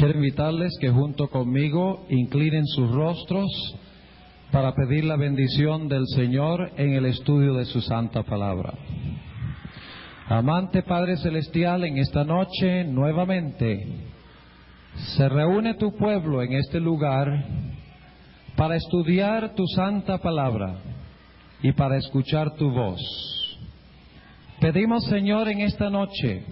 Quiero invitarles que junto conmigo inclinen sus rostros para pedir la bendición del Señor en el estudio de su santa palabra. Amante Padre Celestial, en esta noche nuevamente se reúne tu pueblo en este lugar para estudiar tu santa palabra y para escuchar tu voz. Pedimos, Señor, en esta noche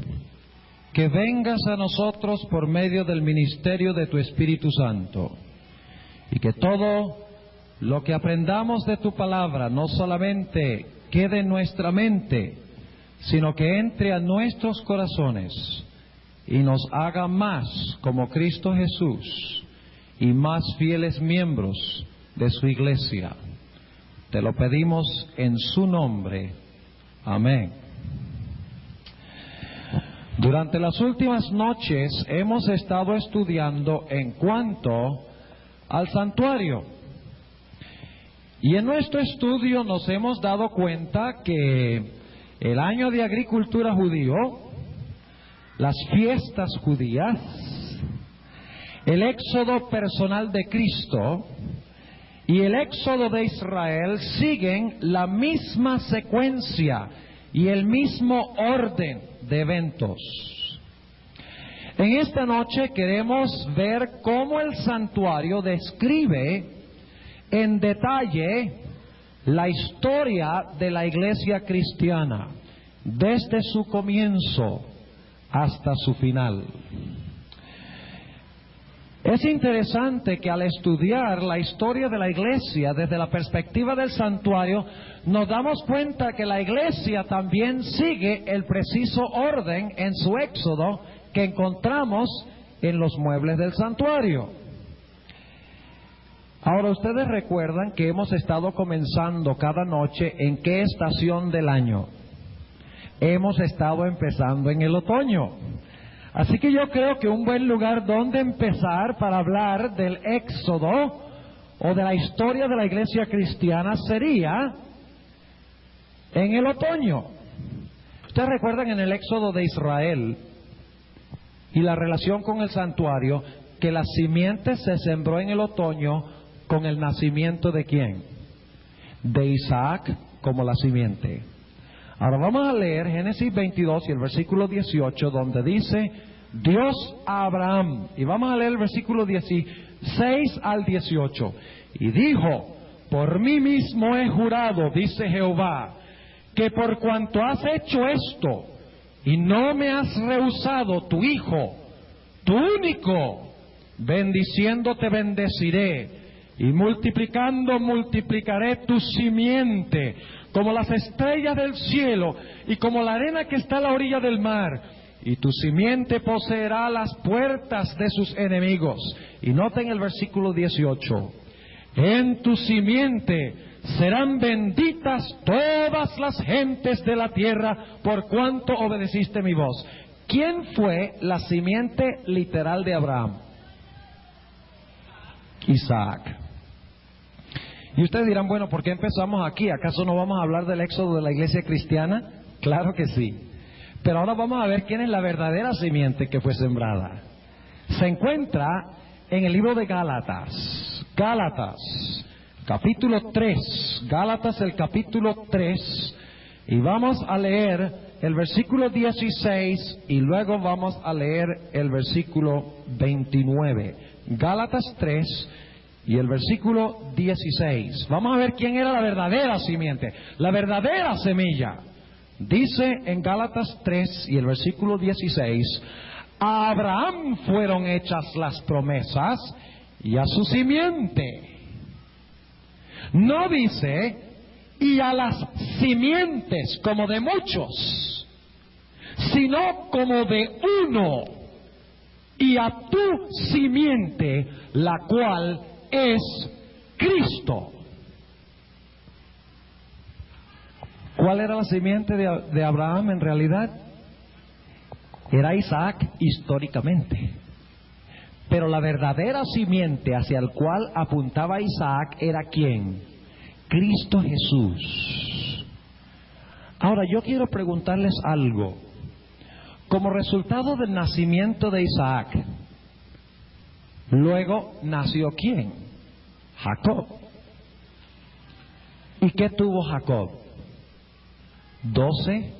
que vengas a nosotros por medio del ministerio de tu Espíritu Santo y que todo lo que aprendamos de tu palabra no solamente quede en nuestra mente, sino que entre a nuestros corazones y nos haga más como Cristo Jesús y más fieles miembros de su iglesia. Te lo pedimos en su nombre. Amén. Durante las últimas noches hemos estado estudiando en cuanto al santuario. Y en nuestro estudio nos hemos dado cuenta que el año de agricultura judío, las fiestas judías, el éxodo personal de Cristo y el éxodo de Israel siguen la misma secuencia y el mismo orden de eventos. En esta noche queremos ver cómo el santuario describe en detalle la historia de la iglesia cristiana, desde su comienzo hasta su final. Es interesante que al estudiar la historia de la iglesia desde la perspectiva del santuario, nos damos cuenta que la iglesia también sigue el preciso orden en su éxodo que encontramos en los muebles del santuario. Ahora, ustedes recuerdan que hemos estado comenzando cada noche en qué estación del año. Hemos estado empezando en el otoño. Así que yo creo que un buen lugar donde empezar para hablar del éxodo o de la historia de la iglesia cristiana sería en el otoño. Ustedes recuerdan en el éxodo de Israel y la relación con el santuario, que la simiente se sembró en el otoño con el nacimiento de ¿quién? De Isaac como la simiente. Ahora vamos a leer Génesis 22 y el versículo 18, donde dice Dios a Abraham. Y vamos a leer el versículo 16 al 18. Y dijo: por mí mismo he jurado, dice Jehová, que por cuanto has hecho esto y no me has rehusado tu hijo, tu único, bendiciéndote bendeciré, y multiplicando multiplicaré tu simiente como las estrellas del cielo y como la arena que está a la orilla del mar, y tu simiente poseerá las puertas de sus enemigos. Y noten el versículo 18: en tu simiente serán benditas todas las gentes de la tierra, por cuanto obedeciste mi voz. ¿Quién fue la simiente literal de Abraham? Isaac. Y ustedes dirán, bueno, ¿por qué empezamos aquí? ¿Acaso no vamos a hablar del éxodo de la iglesia cristiana? Claro que sí. Pero ahora vamos a ver quién es la verdadera simiente que fue sembrada. Se encuentra en el libro de Gálatas. Gálatas, capítulo 3. Gálatas, el capítulo 3. Y vamos a leer el versículo 16 y luego vamos a leer el versículo 29. Gálatas 3 y el versículo 16. Vamos a ver quién era la verdadera simiente, la verdadera semilla. Dice en Gálatas 3 y el versículo 16: a Abraham fueron hechas las promesas y a su simiente. No dice y a las simientes como de muchos, sino como de uno, y a tu simiente, la cual es Cristo. ¿Cuál era la simiente de Abraham en realidad? Era Isaac históricamente. Pero la verdadera simiente hacia el cual apuntaba Isaac era ¿quién? Cristo Jesús. Ahora yo quiero preguntarles algo. Como resultado del nacimiento de Isaac, Luego nació ¿quién? Jacob. ¿Y qué tuvo Jacob? 12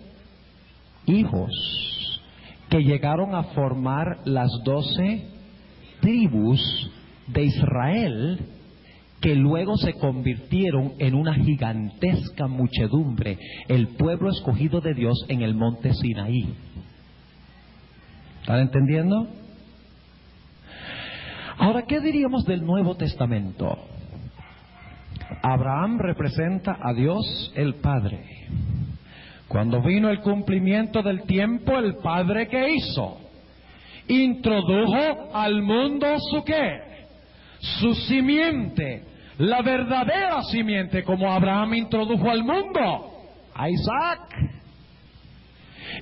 hijos que llegaron a formar las 12 tribus de Israel, que luego se convirtieron en una gigantesca muchedumbre, el pueblo escogido de Dios en el monte Sinaí. ¿Están entendiendo? Ahora, ¿qué diríamos del Nuevo Testamento? Abraham representa a Dios el Padre. Cuando vino el cumplimiento del tiempo, el Padre, ¿qué hizo? Introdujo al mundo su ¿qué? Su simiente, la verdadera simiente, como Abraham introdujo al mundo a Isaac.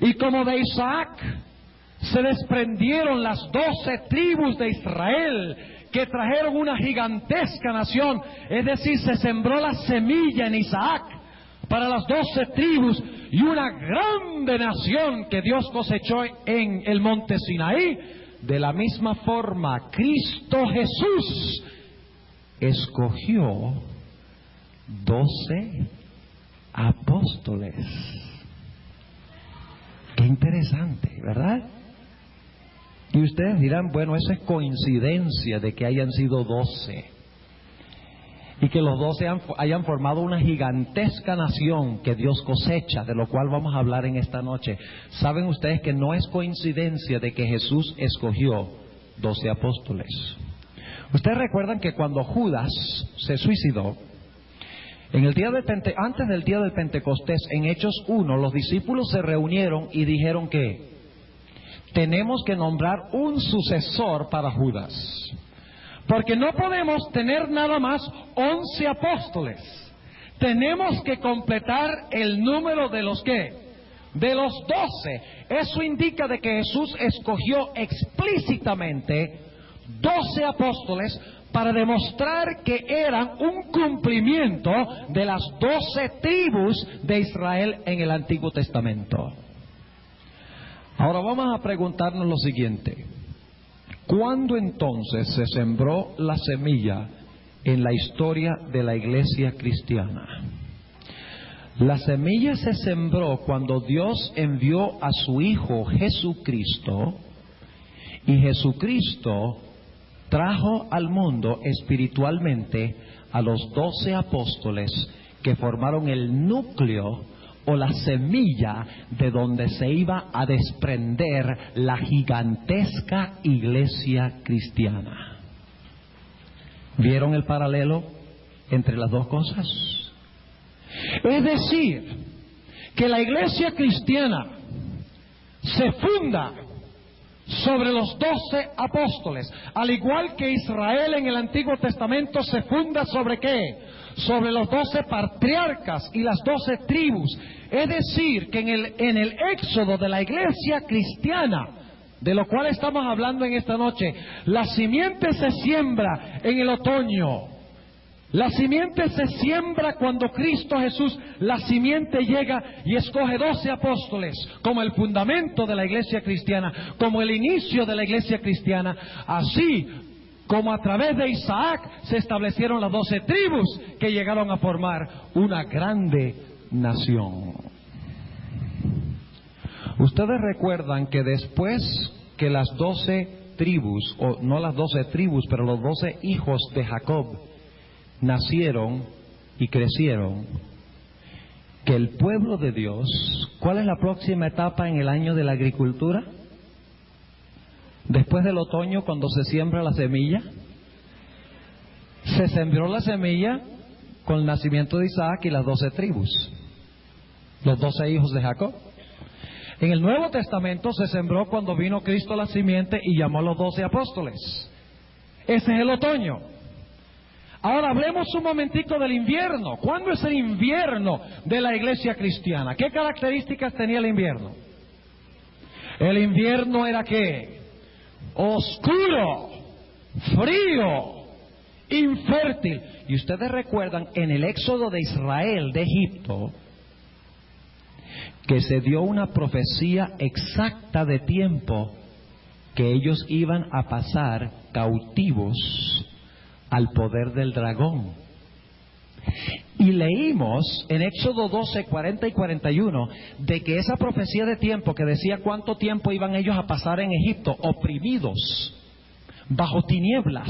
Y como de Isaac se desprendieron las 12 tribus de Israel, que trajeron una gigantesca nación, es decir, se sembró la semilla en Isaac para las 12 tribus y una grande nación que Dios cosechó en el monte Sinaí. De la misma forma, Cristo Jesús escogió 12 apóstoles. Qué interesante, ¿verdad? Y ustedes dirán, bueno, eso es coincidencia de que hayan sido 12 y que los 12 hayan formado una gigantesca nación que Dios cosecha, de lo cual vamos a hablar en esta noche. ¿Saben ustedes que no es coincidencia de que Jesús escogió 12 apóstoles? Ustedes recuerdan que cuando Judas se suicidó, en el día antes del día del Pentecostés, en Hechos 1, los discípulos se reunieron y dijeron que tenemos que nombrar un sucesor para Judas, porque no podemos tener nada más 11 apóstoles. Tenemos que completar el número de los ¿qué? De los 12. Eso indica de que Jesús escogió explícitamente 12 apóstoles para demostrar que eran un cumplimiento de las 12 tribus de Israel en el Antiguo Testamento. Ahora vamos a preguntarnos lo siguiente: ¿cuándo entonces se sembró la semilla en la historia de la iglesia cristiana? La semilla se sembró cuando Dios envió a su Hijo Jesucristo, y Jesucristo trajo al mundo espiritualmente a los 12 apóstoles que formaron el núcleo o la semilla de donde se iba a desprender la gigantesca iglesia cristiana. ¿Vieron el paralelo entre las dos cosas? Es decir, que la iglesia cristiana se funda sobre los 12 apóstoles, al igual que Israel en el Antiguo Testamento se funda sobre ¿qué? Sobre los 12 patriarcas y las 12 tribus. Es decir, que en el éxodo de la iglesia cristiana, de lo cual estamos hablando en esta noche, la simiente se siembra en el otoño. La simiente se siembra cuando Cristo Jesús, la simiente llega y escoge 12 apóstoles como el fundamento de la iglesia cristiana, como el inicio de la iglesia cristiana. Así como a través de Isaac se establecieron las 12 tribus que llegaron a formar una grande nación. Ustedes recuerdan que después que las 12 tribus, o no las 12 tribus, pero los 12 hijos de Jacob nacieron y crecieron, que el pueblo de Dios, ¿cuál es la próxima etapa en el año de la agricultura? Después del otoño, cuando se siembra la semilla, se sembró la semilla con el nacimiento de Isaac y las 12 tribus, los 12 hijos de Jacob. En el Nuevo Testamento se sembró cuando vino Cristo la simiente y llamó a los 12 apóstoles. Ese es el otoño. Ahora hablemos un momentico del invierno. ¿Cuándo es el invierno de la iglesia cristiana? ¿Qué características tenía el invierno? El invierno era ¿qué? Oscuro, frío, infértil. Y ustedes recuerdan en el éxodo de Israel de Egipto que se dio una profecía exacta de tiempo que ellos iban a pasar cautivos al poder del dragón. Y leímos en Éxodo 12, 40 y 41 de que esa profecía de tiempo que decía cuánto tiempo iban ellos a pasar en Egipto oprimidos bajo tinieblas,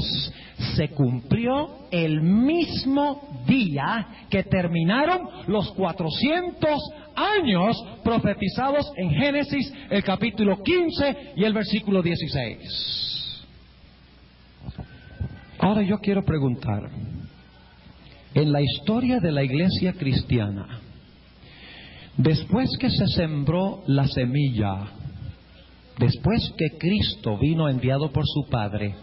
se cumplió el mismo día que terminaron los 400 años profetizados en Génesis, el capítulo 15 y el versículo 16. Ahora yo quiero preguntar, en la historia de la iglesia cristiana, después que se sembró la semilla, después que Cristo vino enviado por su Padre,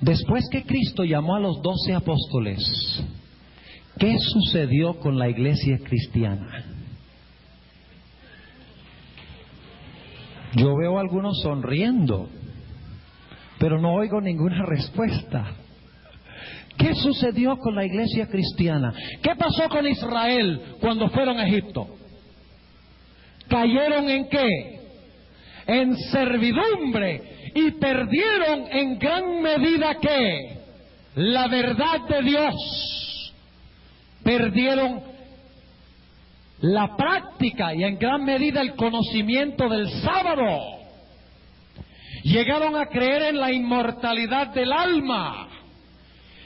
después que Cristo llamó a los 12 apóstoles, ¿qué sucedió con la iglesia cristiana? Yo veo a algunos sonriendo, pero no oigo ninguna respuesta. ¿Qué sucedió con la iglesia cristiana? ¿Qué pasó con Israel cuando fueron a Egipto? ¿Cayeron en qué? En servidumbre, y perdieron en gran medida ¿qué? La verdad de Dios. Perdieron la práctica y en gran medida el conocimiento del sábado. Llegaron a creer en la inmortalidad del alma.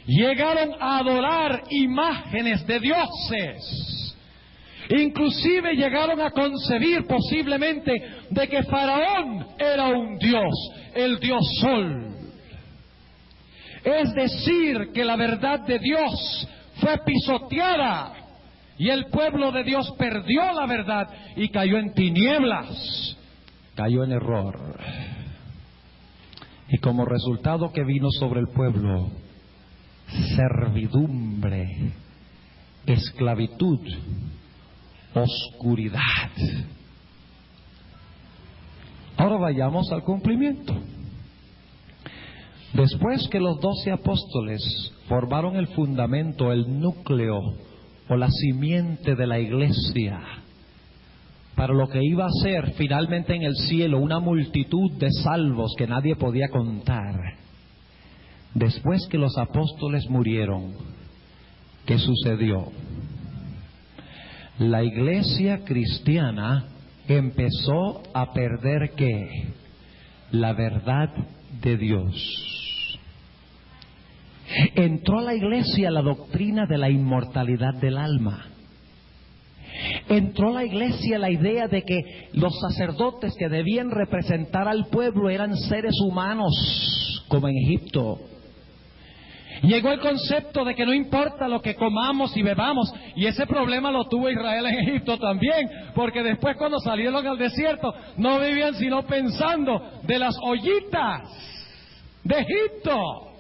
Llegaron a adorar imágenes de dioses. Inclusive llegaron a concebir posiblemente de que Faraón era un dios, el dios Sol. Es decir, que la verdad de Dios fue pisoteada y el pueblo de Dios perdió la verdad y cayó en tinieblas, cayó en error. Y como resultado que vino sobre el pueblo, servidumbre, esclavitud, oscuridad. Ahora vayamos al cumplimiento. Después que los 12 apóstoles formaron el fundamento, el núcleo o la simiente de la iglesia, para lo que iba a ser finalmente en el cielo una multitud de salvos que nadie podía contar. Después que los apóstoles murieron, ¿qué sucedió? La iglesia cristiana empezó a perder ¿qué? La verdad de Dios. Entró a la iglesia la doctrina de la inmortalidad del alma. Entró a la iglesia la idea de que los sacerdotes que debían representar al pueblo eran seres humanos, como en Egipto. Llegó el concepto de que no importa lo que comamos y bebamos, y ese problema lo tuvo Israel en Egipto también, porque después cuando salieron al desierto no vivían sino pensando de las ollitas de Egipto.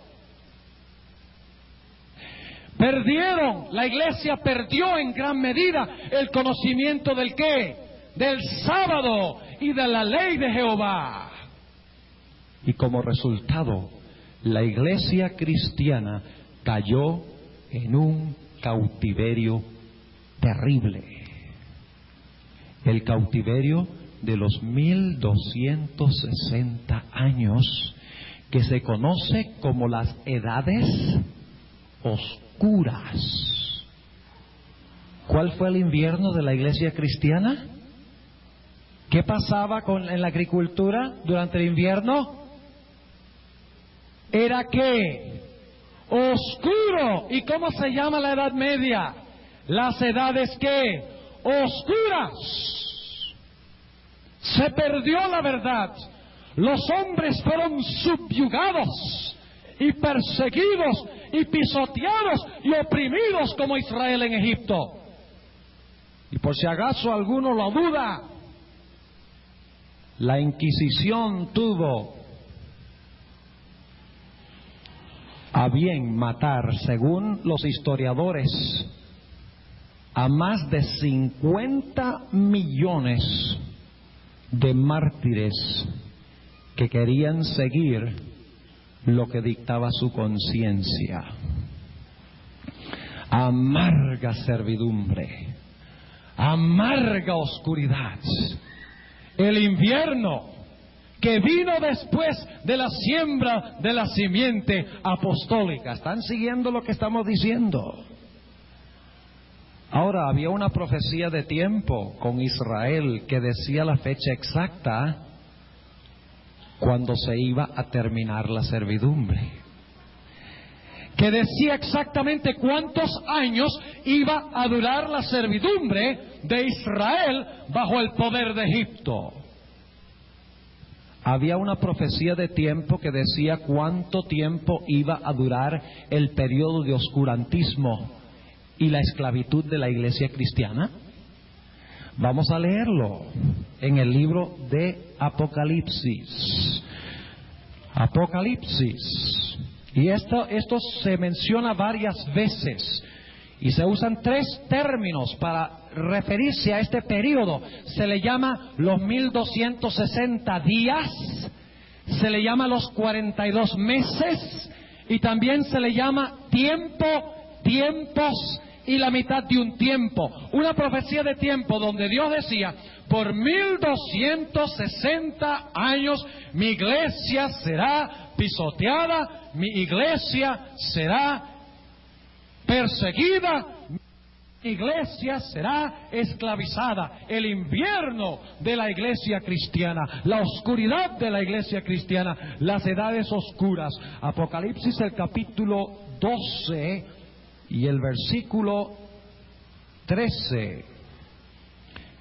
Perdieron, la iglesia perdió en gran medida el conocimiento del qué, del sábado y de la ley de Jehová. Y como resultado, la iglesia cristiana cayó en un cautiverio terrible. El cautiverio de los 1260 años, que se conoce como las edades oscuras. ¿Cuál fue el invierno de la iglesia cristiana? ¿Qué pasaba en la agricultura durante el invierno? Era que oscuro. ¿Y cómo se llama la Edad Media? Las edades que oscuras. Se perdió la verdad. Los hombres fueron subyugados y perseguidos y pisoteados y oprimidos como Israel en Egipto. Y por si acaso alguno lo duda, la Inquisición tuvo a bien matar, según los historiadores, a más de 50 millones de mártires que querían seguir lo que dictaba su conciencia. Amarga servidumbre, amarga oscuridad. El invierno que vino después de la siembra de la simiente apostólica. ¿Están siguiendo lo que estamos diciendo? Ahora, había una profecía de tiempo con Israel que decía la fecha exacta cuando se iba a terminar la servidumbre, que decía exactamente cuántos años iba a durar la servidumbre de Israel bajo el poder de Egipto. Había una profecía de tiempo que decía cuánto tiempo iba a durar el periodo de oscurantismo y la esclavitud de la iglesia cristiana. Vamos a leerlo en el libro de Apocalipsis. Apocalipsis. Y esto se menciona varias veces y se usan tres términos para referirse a este periodo. Se le llama los 1260 días, se le llama los 42 meses y también se le llama tiempo, tiempos y la mitad de un tiempo. Una profecía de tiempo donde Dios decía: por 1260 años mi iglesia será pisoteada, mi iglesia será perseguida, mi iglesia será esclavizada. El invierno de la iglesia cristiana, la oscuridad de la iglesia cristiana, las edades oscuras. Apocalipsis, el capítulo 12 y el versículo 13.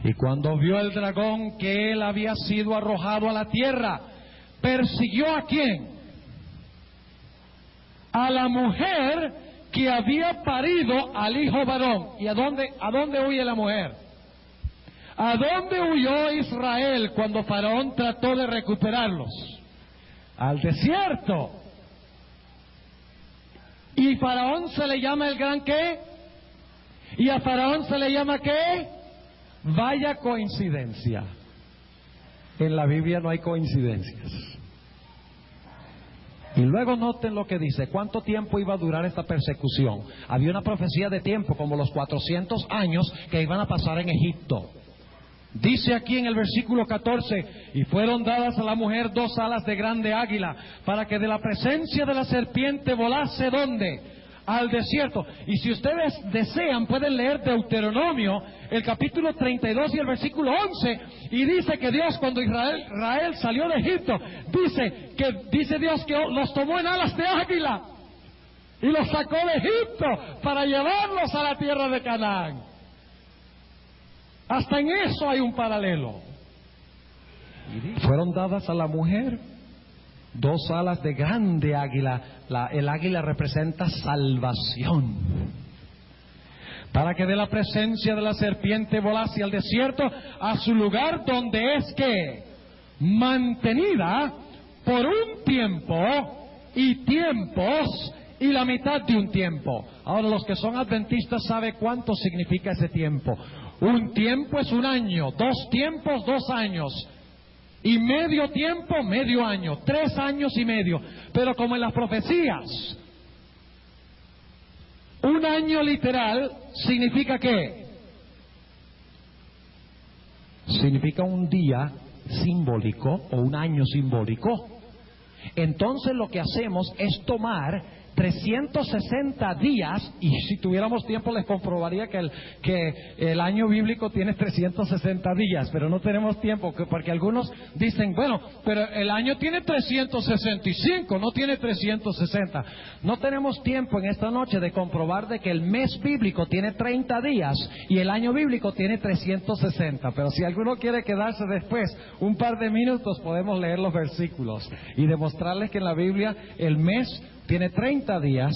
Y cuando vio el dragón que él había sido arrojado a la tierra, persiguió ¿a quién? A la mujer que había parido al hijo varón. ¿Y a dónde huye la mujer? ¿A dónde huyó Israel cuando Faraón trató de recuperarlos? Al desierto. ¿Y Faraón se le llama el gran qué? ¿Y a Faraón se le llama qué? Vaya coincidencia. En la Biblia no hay coincidencias. Y luego noten lo que dice: ¿cuánto tiempo iba a durar esta persecución? Había una profecía de tiempo, como los 400 años que iban a pasar en Egipto. Dice aquí en el versículo 14: y fueron dadas a la mujer 2 alas de grande águila, para que de la presencia de la serpiente volase, ¿dónde? Al desierto. Y si ustedes desean, pueden leer Deuteronomio, el capítulo 32 y el versículo 11, y dice que Dios, cuando Israel salió de Egipto, dice Dios que los tomó en alas de águila y los sacó de Egipto para llevarlos a la tierra de Canaán. Hasta en eso hay un paralelo. Fueron dadas a la mujer 2 alas de grande águila. El águila representa salvación. Para que de la presencia de la serpiente volase al desierto, a su lugar donde es que mantenida por un tiempo y tiempos y la mitad de un tiempo. Ahora, los que son adventistas saben cuánto significa ese tiempo. Un tiempo es un año, 2 tiempos, 2 años, y medio tiempo, medio año, 3 años y medio. Pero como en las profecías, un año literal significa ¿qué? Significa un día simbólico o un año simbólico. Entonces lo que hacemos es tomar 360 días, y si tuviéramos tiempo les comprobaría que el año bíblico tiene 360 días, pero no tenemos tiempo, porque algunos dicen, bueno, pero el año tiene 365, no tiene 360. No tenemos tiempo en esta noche de comprobar de que el mes bíblico tiene 30 días y el año bíblico tiene 360, pero si alguno quiere quedarse después un par de minutos, podemos leer los versículos y demostrarles que en la Biblia el mes tiene 30 días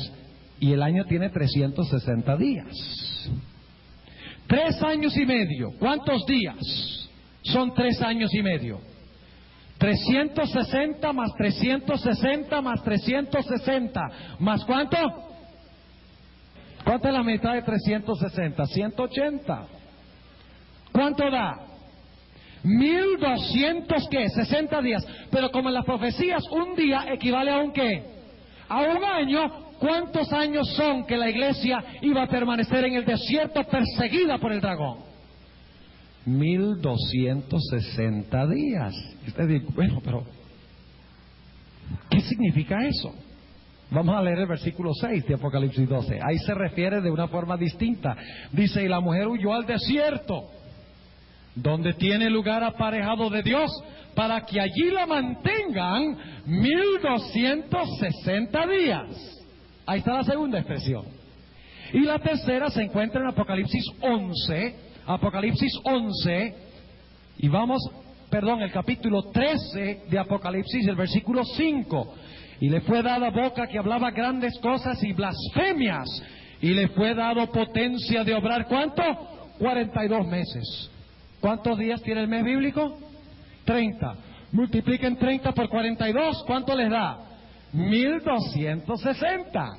y el año tiene 360 días. 3 años y medio. ¿Cuántos días? Son 3 años y medio. 360 más 360 más 360. ¿Más cuánto? ¿Cuánto es la mitad de 360? 180. ¿Cuánto da? 1200, ¿qué? 60 días. Pero como en las profecías, un día equivale a un ¿qué? A un año. ¿Cuántos años son que la iglesia iba a permanecer en el desierto perseguida por el dragón? 1260 días. Y usted dice, bueno, pero ¿qué significa eso? Vamos a leer el versículo 6 de Apocalipsis 12. Ahí se refiere de una forma distinta. Dice, y la mujer huyó al desierto, donde tiene lugar aparejado de Dios, para que allí la mantengan 1260 días. Ahí está la segunda expresión. Y la tercera se encuentra en Apocalipsis 11, y el capítulo 13 de Apocalipsis, el versículo 5. Y le fue dada boca que hablaba grandes cosas y blasfemias, y le fue dado potencia de obrar, ¿cuánto? 42 meses. ¿Cuántos días tiene el mes bíblico? 30. Multipliquen 30 por 42, ¿cuánto les da? 1260.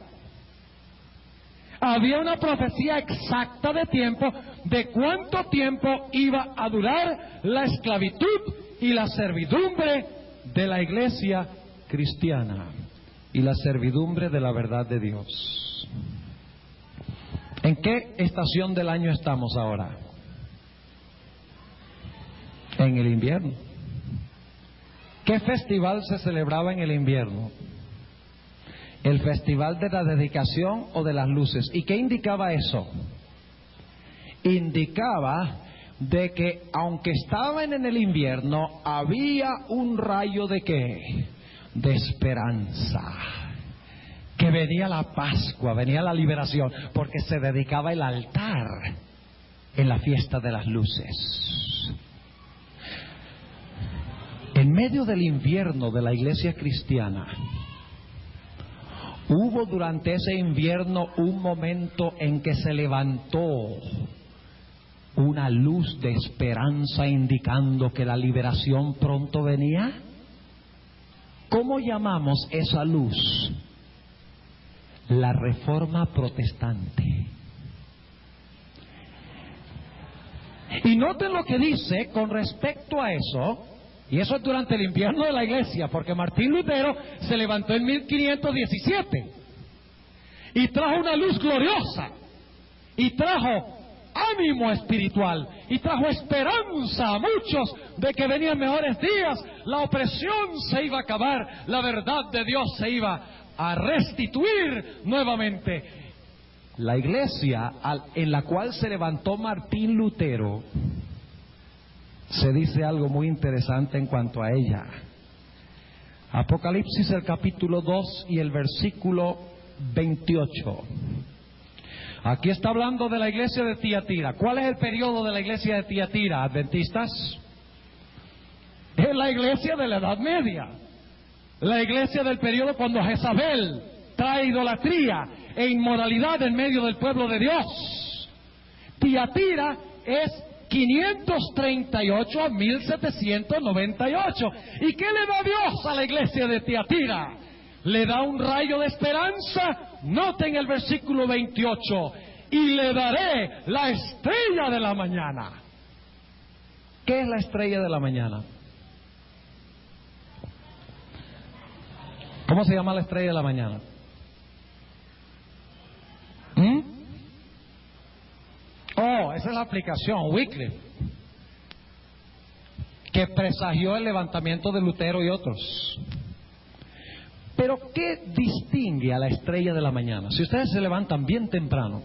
Había una profecía exacta de tiempo, de cuánto tiempo iba a durar la esclavitud y la servidumbre de la iglesia cristiana y la servidumbre de la verdad de Dios. ¿En qué estación del año estamos ahora? En el invierno. ¿Qué festival se celebraba en el invierno? ¿El festival de la dedicación o de las luces? ¿Y qué indicaba eso? Indicaba de que aunque estaban en el invierno, había un rayo de ¿qué? De esperanza. Que venía la Pascua, venía la liberación, porque se dedicaba el altar en la fiesta de las luces. En medio del invierno de la iglesia cristiana, hubo durante ese invierno un momento en que se levantó una luz de esperanza indicando que la liberación pronto venía. ¿Cómo llamamos esa luz? La Reforma Protestante. Y noten lo que dice con respecto a eso. Y eso es durante el invierno de la iglesia, porque Martín Lutero se levantó en 1517 y trajo una luz gloriosa, y trajo ánimo espiritual, y trajo esperanza a muchos de que venían mejores días. La opresión se iba a acabar, la verdad de Dios se iba a restituir nuevamente. La iglesia en la cual se levantó Martín Lutero, se dice algo muy interesante en cuanto a ella. Apocalipsis, el capítulo 2 y el versículo 28. Aquí está hablando de la iglesia de Tiatira. ¿Cuál es el periodo de la iglesia de Tiatira, adventistas? Es la iglesia de la Edad Media. La iglesia del periodo cuando Jezabel trae idolatría e inmoralidad en medio del pueblo de Dios. Tiatira es 538 a 1798. ¿Y qué le da Dios a la iglesia de Tiatira? Le da un rayo de esperanza. Noten el versículo 28. Y le daré la estrella de la mañana. ¿Qué es la estrella de la mañana? ¿Cómo se llama la estrella de la mañana? Oh, esa es la aplicación, Wycliffe, que presagió el levantamiento de Lutero y otros. Pero ¿qué distingue a la estrella de la mañana? Si ustedes se levantan bien temprano,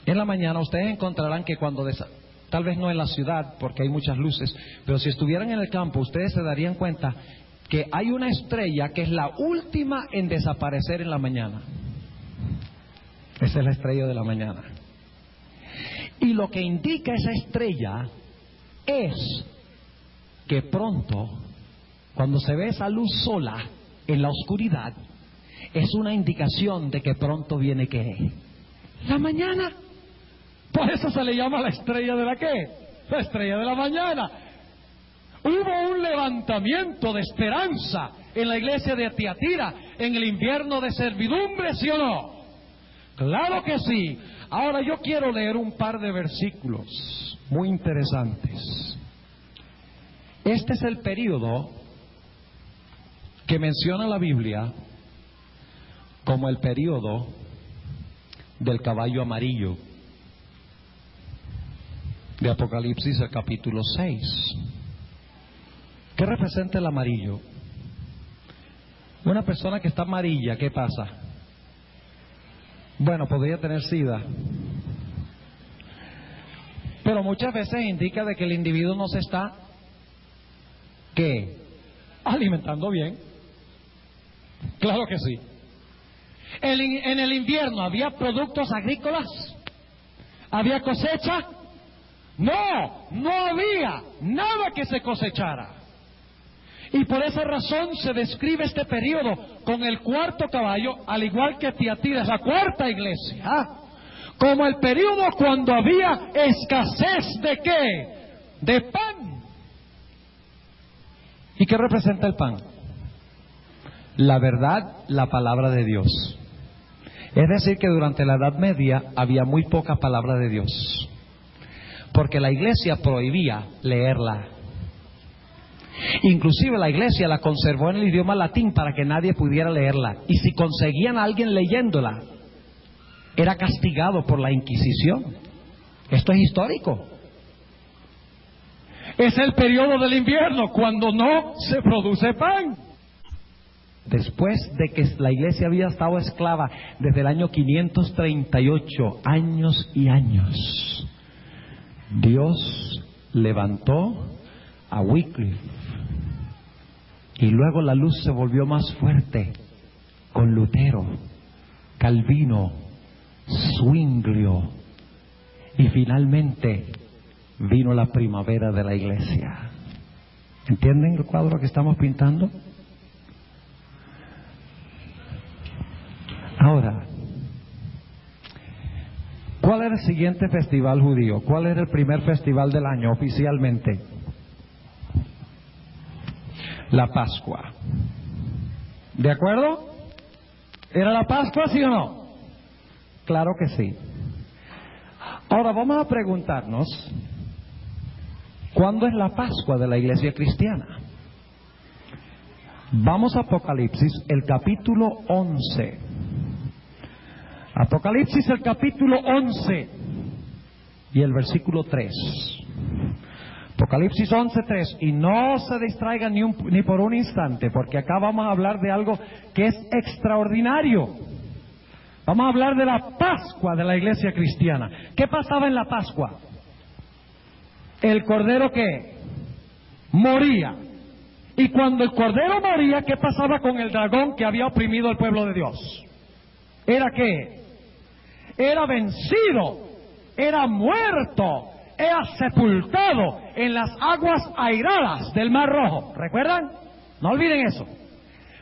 en la mañana ustedes encontrarán que cuando tal vez no en la ciudad porque hay muchas luces, pero si estuvieran en el campo ustedes se darían cuenta que hay una estrella que es la última en desaparecer en la mañana. Esa es la estrella de la mañana. Y lo que indica esa estrella es que pronto, cuando se ve esa luz sola en la oscuridad, es una indicación de que pronto viene ¿qué? La mañana. Por eso se le llama la estrella de la ¿qué? La estrella de la mañana. Hubo un levantamiento de esperanza en la iglesia de Tiatira en el invierno de servidumbre, ¿sí o no? Claro que sí. Ahora yo quiero leer un par de versículos muy interesantes. Este es el período que menciona la Biblia como el período del caballo amarillo. de Apocalipsis, el capítulo 6. ¿Qué representa el amarillo? Una persona que está amarilla, ¿qué pasa? Bueno, podría tener SIDA. Pero muchas veces indica de que el individuo no se está, ¿qué? Alimentando bien. Claro que sí. En el invierno había productos agrícolas, había cosecha. No había nada que se cosechara. Y por esa razón se describe este periodo con el cuarto caballo, al igual que Tiatira, la cuarta iglesia, como el periodo cuando había escasez ¿de qué? De pan. ¿Y qué representa el pan? La verdad, la palabra de Dios. Es decir, que durante la Edad Media había muy poca palabra de Dios, porque la iglesia prohibía leerla. Inclusive la iglesia la conservó en el idioma latín para que nadie pudiera leerla, y si conseguían a alguien leyéndola, era castigado por la Inquisición. Esto es histórico. Es el periodo del invierno cuando no se produce pan. Después de que la iglesia había estado esclava desde el año 538, años y años, Dios levantó a Wycliffe, y luego la luz se volvió más fuerte con Lutero, Calvino, Zwinglio, y finalmente vino la primavera de la iglesia. ¿Entienden el cuadro que estamos pintando? Ahora, ¿cuál era el siguiente festival judío? ¿Cuál era el primer festival del año oficialmente? La Pascua. ¿De acuerdo? ¿Era la Pascua, sí o no? Claro que sí. Ahora vamos a preguntarnos, ¿cuándo es la Pascua de la iglesia cristiana? Vamos a Apocalipsis, el capítulo 11. Apocalipsis, el capítulo 11 y el versículo 3. Apocalipsis 11:3, y no se distraigan ni por un instante, porque acá vamos a hablar de algo que es extraordinario. Vamos a hablar de la Pascua de la iglesia cristiana. ¿Qué pasaba en la Pascua? El cordero que moría. Y cuando el cordero moría, ¿qué pasaba con el dragón que había oprimido al pueblo de Dios? ¿Era qué? Era vencido, era muerto, era sepultado en las aguas airadas del Mar Rojo. ¿Recuerdan? No olviden eso.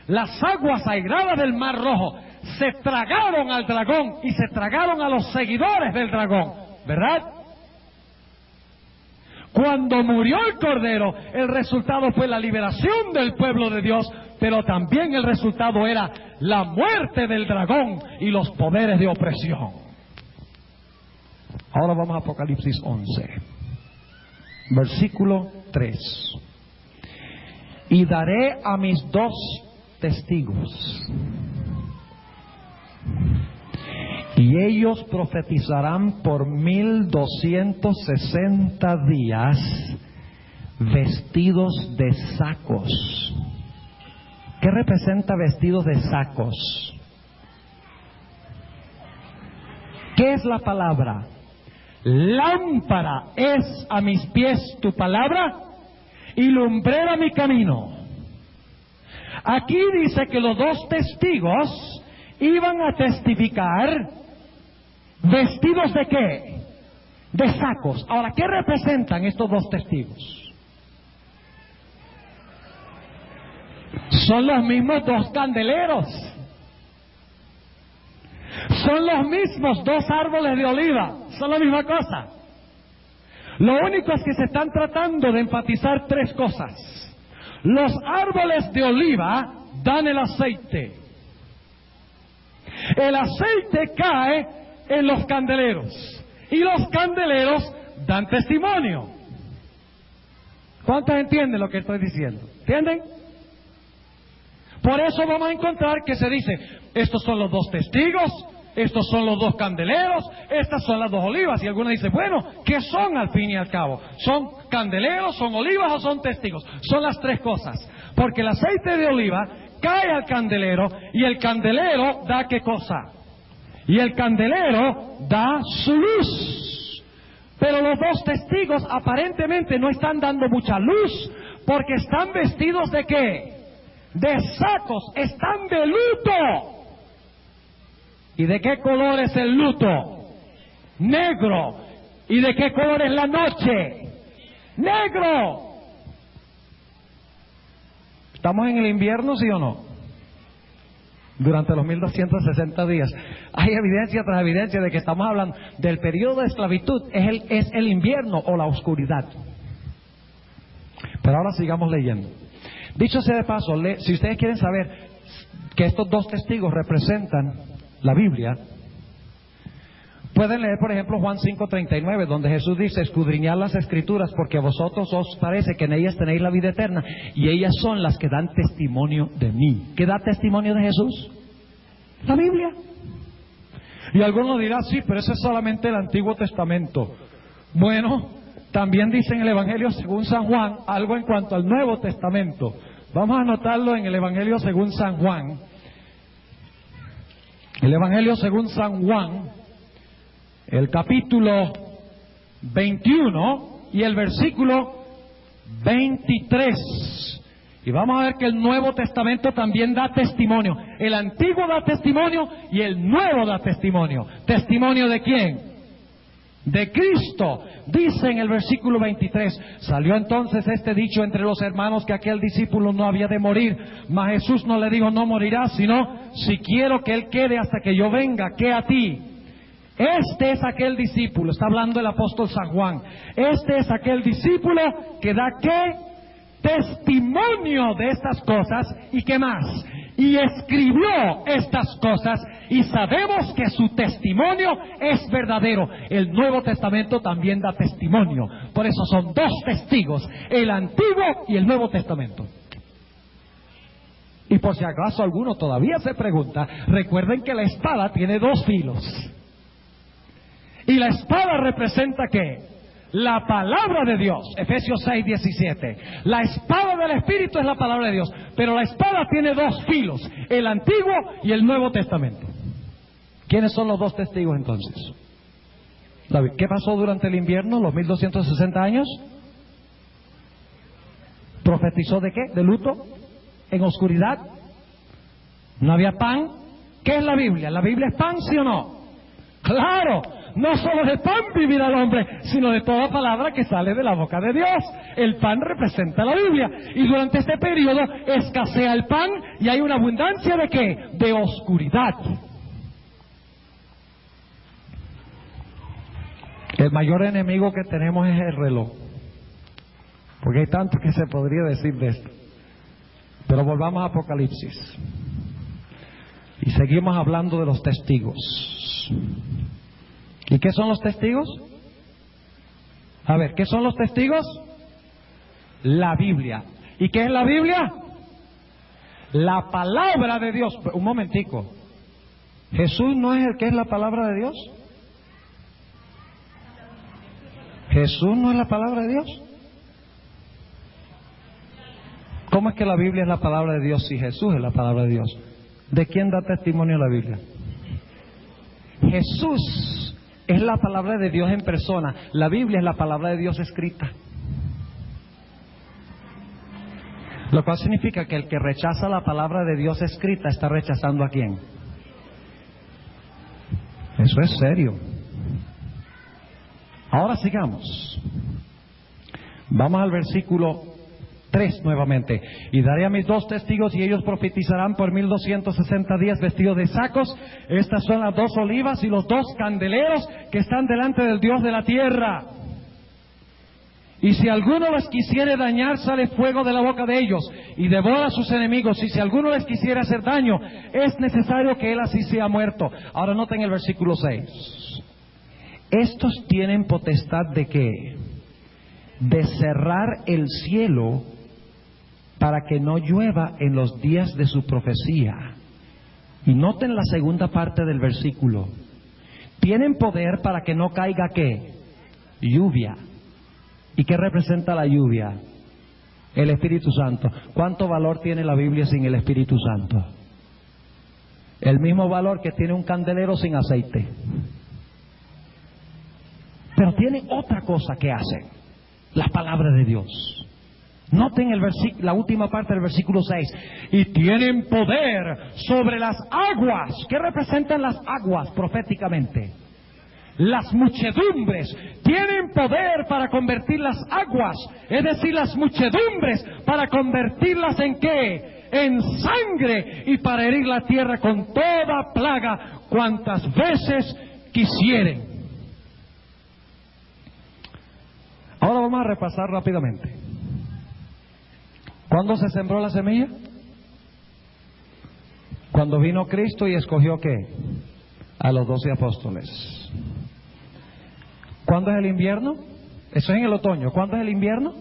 Las aguas airadas del Mar Rojo se tragaron al dragón y se tragaron a los seguidores del dragón, ¿verdad? Cuando murió el cordero, el resultado fue la liberación del pueblo de Dios, pero también el resultado era la muerte del dragón y los poderes de opresión. Ahora vamos a Apocalipsis 11, versículo 3. Y daré a mis 2 testigos, y ellos profetizarán por 1260 días, vestidos de sacos. ¿Qué representa vestidos de sacos? ¿Qué es la palabra? Lámpara es a mis pies tu palabra y lumbrera mi camino. Aquí dice que los 2 testigos iban a testificar vestidos de qué? De sacos. Ahora, ¿qué representan estos 2 testigos? Son los mismos 2 candeleros. Son los mismos 2 árboles de oliva. Son la misma cosa. Lo único es que se están tratando de enfatizar 3 cosas. Los árboles de oliva dan el aceite. El aceite cae en los candeleros. Y los candeleros dan testimonio. ¿Cuántos entienden lo que estoy diciendo? ¿Entienden? Por eso vamos a encontrar que se dice, estos son los 2 testigos, estos son los dos candeleros, estas son las dos olivas. Y algunos dicen, bueno, ¿qué son al fin y al cabo? ¿Son candeleros, son olivas o son testigos? Son las tres cosas, porque el aceite de oliva cae al candelero y el candelero da ¿qué cosa? Y el candelero da su luz. Pero los dos testigos aparentemente no están dando mucha luz, porque están vestidos ¿de qué? De sacos, están de luto. ¿Y de qué color es el luto? Negro. ¿Y de qué color es la noche? Negro. ¿Estamos en el invierno, sí o no? Durante los 1260 días. Hay evidencia tras evidencia de que estamos hablando del periodo de esclavitud. Es el invierno o la oscuridad. Pero ahora sigamos leyendo. Dicho sea de paso, si ustedes quieren saber que estos dos testigos representan la Biblia, pueden leer por ejemplo Juan 5:39, donde Jesús dice: escudriñad las Escrituras, porque a vosotros os parece que en ellas tenéis la vida eterna, y ellas son las que dan testimonio de mí. ¿Qué da testimonio de Jesús? La Biblia. Y algunos dirán, sí, pero ese es solamente el Antiguo Testamento. Bueno, también dice en el Evangelio según San Juan algo en cuanto al Nuevo Testamento. Vamos a anotarlo en el Evangelio según San Juan. El Evangelio según San Juan, el capítulo 21 y el versículo 23. Y vamos a ver que el Nuevo Testamento también da testimonio. El Antiguo da testimonio y el Nuevo da testimonio. ¿Testimonio de quién? De Cristo. Dice en el versículo 23: salió entonces este dicho entre los hermanos, que aquel discípulo no había de morir. Mas Jesús no le dijo: no morirá, sino si quiero que él quede hasta que yo venga. ¿Qué a ti? Este es aquel discípulo, está hablando el apóstol San Juan. Este es aquel discípulo que da ¿qué? Testimonio de estas cosas. ¿Y qué más? Y escribió estas cosas, y sabemos que su testimonio es verdadero. El Nuevo Testamento también da testimonio. Por eso son dos testigos, el Antiguo y el Nuevo Testamento. Y por si acaso alguno todavía se pregunta, recuerden que la espada tiene dos filos. Y la espada representa ¿qué? La palabra de Dios. Efesios 6:17. La espada del Espíritu es la palabra de Dios. Pero la espada tiene dos filos, el Antiguo y el Nuevo Testamento. ¿Quiénes son los dos testigos entonces? David, ¿qué pasó durante el invierno, los 1260 años? ¿Profetizó de qué? ¿De luto? ¿En oscuridad? ¿No había pan? ¿Qué es la Biblia? ¿La Biblia es pan, sí o no? ¡Claro! No solo de pan vivirá el hombre, sino de toda palabra que sale de la boca de Dios. El pan representa la Biblia. Y durante este periodo escasea el pan y hay una abundancia ¿de qué? De oscuridad. El mayor enemigo que tenemos es el reloj. Porque hay tanto que se podría decir de esto. Pero volvamos a Apocalipsis. Y seguimos hablando de los testigos. ¿Y qué son los testigos? A ver, ¿qué son los testigos? La Biblia. ¿Y qué es la Biblia? La palabra de Dios. Un momentico. ¿Jesús no es el que es la palabra de Dios? ¿Jesús no es la palabra de Dios? ¿Cómo es que la Biblia es la palabra de Dios si Jesús es la palabra de Dios? ¿De quién da testimonio la Biblia? Jesús es la palabra de Dios en persona. La Biblia es la palabra de Dios escrita. Lo cual significa que el que rechaza la palabra de Dios escrita está rechazando ¿a quién? Eso es serio. Ahora sigamos. Vamos al versículo 3 nuevamente. Y daré a mis dos testigos y ellos profetizarán por 1260 días vestidos de sacos. Estas son las dos olivas y los dos candeleros que están delante del Dios de la tierra. Y si alguno les quisiere dañar, sale fuego de la boca de ellos y devora a sus enemigos. Y si alguno les quisiera hacer daño, es necesario que él así sea muerto. Ahora noten el versículo 6. Estos tienen potestad ¿de qué? De cerrar el cielo para que no llueva en los días de su profecía, Y noten la segunda parte del versículo. Tienen poder para que no caiga ¿qué? Lluvia. ¿Y qué representa la lluvia? El Espíritu Santo. ¿Cuánto valor tiene la Biblia sin el Espíritu Santo? El mismo valor que tiene un candelero sin aceite. Pero tiene otra cosa que hacen las palabras de Dios. Noten la última parte del versículo 6. Y tienen poder sobre las aguas. ¿Qué representan las aguas proféticamente? Las muchedumbres. Tienen poder para convertir las aguas, es decir, las muchedumbres, para convertirlas en ¿qué? En sangre, y para herir la tierra con toda plaga cuantas veces quisieren. Ahora vamos a repasar rápidamente. ¿Cuándo se sembró la semilla? Cuando vino Cristo y escogió ¿qué? A los 12 apóstoles. ¿Cuándo es el invierno? Eso es en el otoño. ¿Cuándo es el invierno?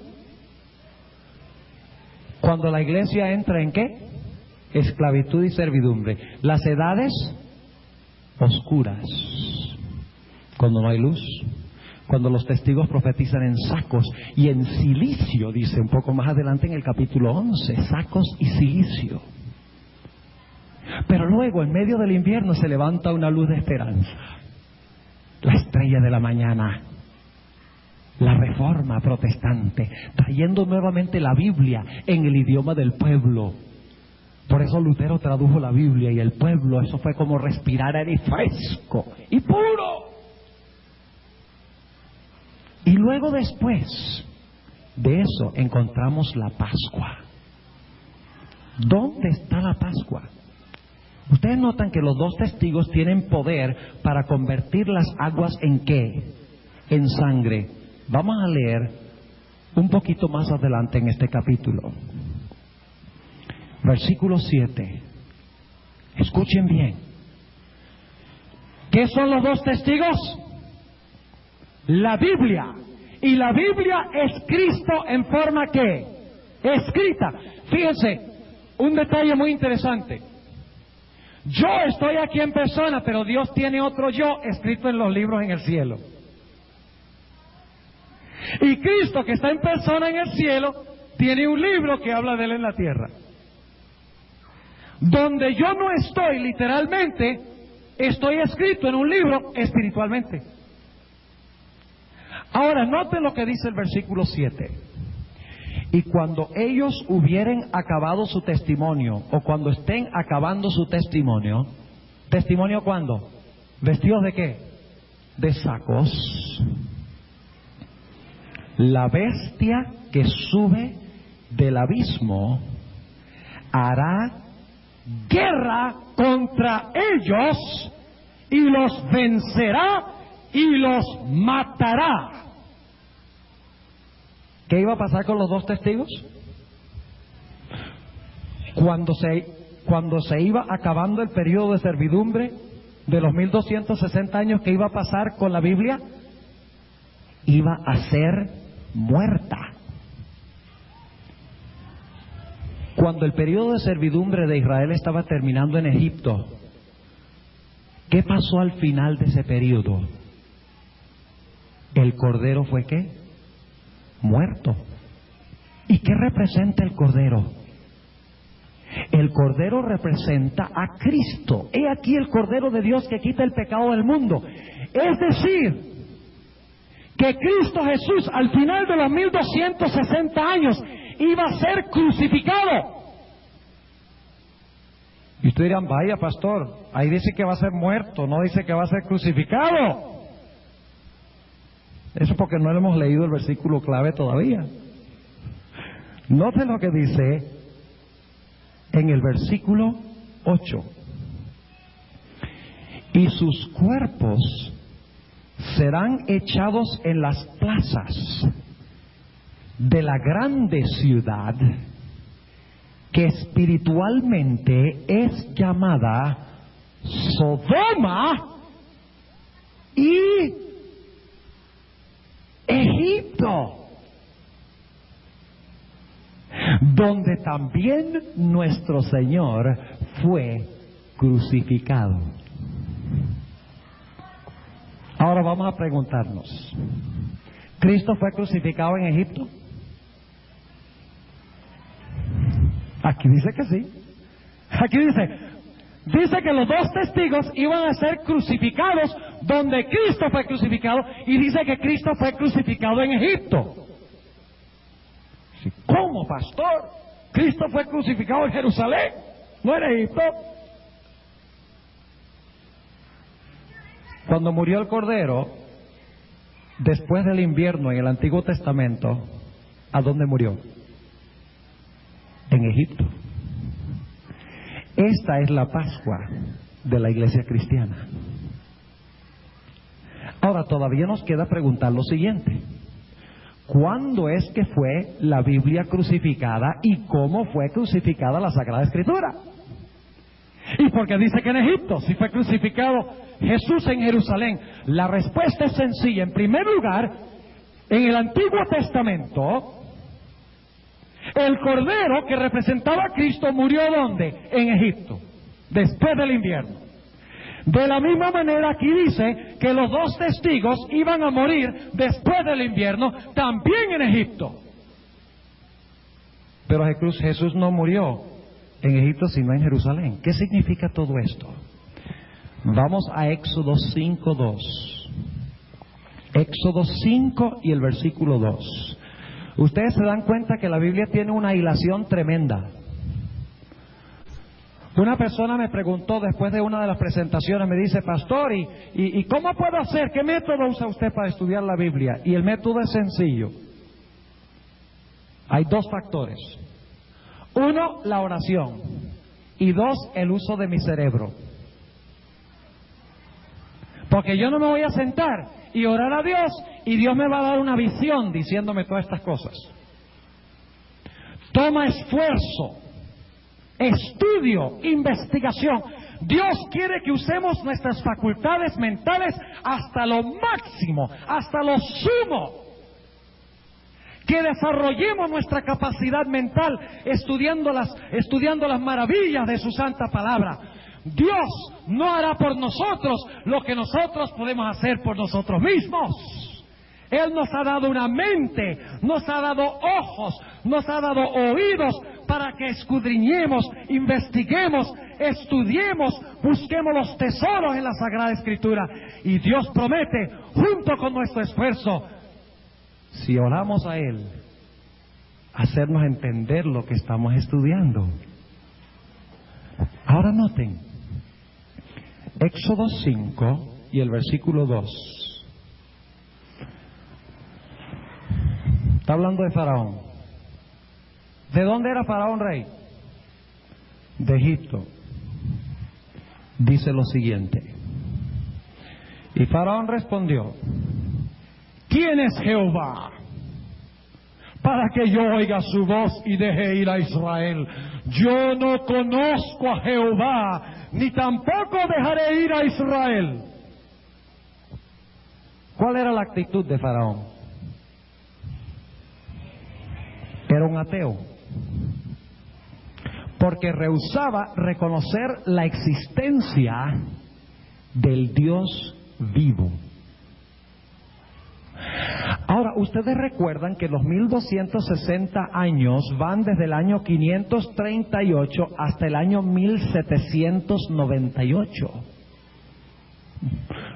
Cuando la iglesia entra ¿en qué? Esclavitud y servidumbre. Las edades oscuras. Cuando no hay luz. Cuando los testigos profetizan en sacos y en cilicio, dice un poco más adelante en el capítulo 11, sacos y cilicio. Pero luego, en medio del invierno, se levanta una luz de esperanza. La estrella de la mañana, la reforma protestante, trayendo nuevamente la Biblia en el idioma del pueblo. Por eso Lutero tradujo la Biblia, y el pueblo, eso fue como respirar aire fresco y puro. Y luego, después de eso, encontramos la Pascua. ¿Dónde está la Pascua? Ustedes notan que los dos testigos tienen poder para convertir las aguas ¿en qué? En sangre. Vamos a leer un poquito más adelante en este capítulo. Versículo 7. Escuchen bien. ¿Qué son los dos testigos? La Biblia. Y la Biblia es Cristo en forma ¿qué? Escrita. Fíjense, un detalle muy interesante. Yo estoy aquí en persona, pero Dios tiene otro yo escrito en los libros en el cielo. Y Cristo, que está en persona en el cielo, tiene un libro que habla de Él en la tierra. Donde yo no estoy literalmente, estoy escrito en un libro espiritualmente. Ahora, noten lo que dice el versículo 7. Y cuando ellos hubieren acabado su testimonio, o cuando estén acabando su testimonio, ¿testimonio cuándo? ¿Vestidos de qué? De sacos. La bestia que sube del abismo hará guerra contra ellos y los vencerá y los matará. ¿Qué iba a pasar con los dos testigos? Cuando se iba acabando el periodo de servidumbre de los 1260 años, ¿qué iba a pasar con la Biblia? Iba a ser muerta. Cuando el periodo de servidumbre de Israel estaba terminando en Egipto, ¿qué pasó al final de ese periodo? El Cordero fue ¿qué? Muerto. ¿Y qué representa el Cordero? El Cordero representa a Cristo. He aquí el Cordero de Dios que quita el pecado del mundo. Es decir, que Cristo Jesús al final de los 1260 años iba a ser crucificado. Y ustedes dirán, vaya pastor, ahí dice que va a ser muerto, no dice que va a ser crucificado. Eso porque no le hemos leído el versículo clave todavía. Noten lo que dice en el versículo 8. Y sus cuerpos serán echados en las plazas de la grande ciudad que espiritualmente es llamada Sodoma y Egipto, donde también nuestro Señor fue crucificado. Ahora vamos a preguntarnos, ¿Cristo fue crucificado en Egipto? Aquí dice que sí. Aquí dice que los dos testigos iban a ser crucificados donde Cristo fue crucificado, y dice que Cristo fue crucificado en Egipto. ¿Cómo, pastor? ¿Cristo fue crucificado en Jerusalén? ¿No en Egipto? Cuando murió el Cordero, después del invierno en el Antiguo Testamento, ¿a dónde murió? En Egipto. Esta es la Pascua de la iglesia cristiana. Ahora, todavía nos queda preguntar lo siguiente: ¿cuándo es que fue la Biblia crucificada y cómo fue crucificada la Sagrada Escritura? ¿Y por qué dice que en Egipto? Si fue crucificado Jesús en Jerusalén. La respuesta es sencilla. En primer lugar, en el Antiguo Testamento, el Cordero que representaba a Cristo murió ¿dónde? En Egipto, después del invierno. De la misma manera aquí dice que los dos testigos iban a morir después del invierno, también en Egipto. Pero Jesús no murió en Egipto sino en Jerusalén. ¿Qué significa todo esto? Vamos a Éxodo 5:2. Éxodo 5 y el versículo 2. Ustedes se dan cuenta que la Biblia tiene una hilación tremenda. Una persona me preguntó después de una de las presentaciones, me dice, pastor, ¿y cómo puedo hacer? ¿Qué método usa usted para estudiar la Biblia? Y el método es sencillo. Hay dos factores. Uno, la oración. Y dos, el uso de mi cerebro. Porque yo no me voy a sentar y orar a Dios y Dios me va a dar una visión diciéndome todas estas cosas. Toma esfuerzo, estudio, investigación. Dios quiere que usemos nuestras facultades mentales hasta lo máximo, hasta lo sumo. Que desarrollemos nuestra capacidad mental estudiando las maravillas de su santa palabra. Dios no hará por nosotros lo que nosotros podemos hacer por nosotros mismos. Él nos ha dado una mente, nos ha dado ojos, nos ha dado oídos para que escudriñemos, investiguemos, estudiemos, busquemos los tesoros en la Sagrada Escritura. Y Dios promete, junto con nuestro esfuerzo, si oramos a Él, hacernos entender lo que estamos estudiando. Ahora noten, Éxodo 5 y el versículo 2. Está hablando de Faraón. ¿De dónde era Faraón rey? De Egipto. Dice lo siguiente. Y Faraón respondió, ¿quién es Jehová para que yo oiga su voz y deje ir a Israel? Yo no conozco a Jehová, ni tampoco dejaré ir a Israel. ¿Cuál era la actitud de Faraón? Era un ateo, porque rehusaba reconocer la existencia del Dios vivo. Ahora, ustedes recuerdan que los 1260 años van desde el año 538 hasta el año 1798.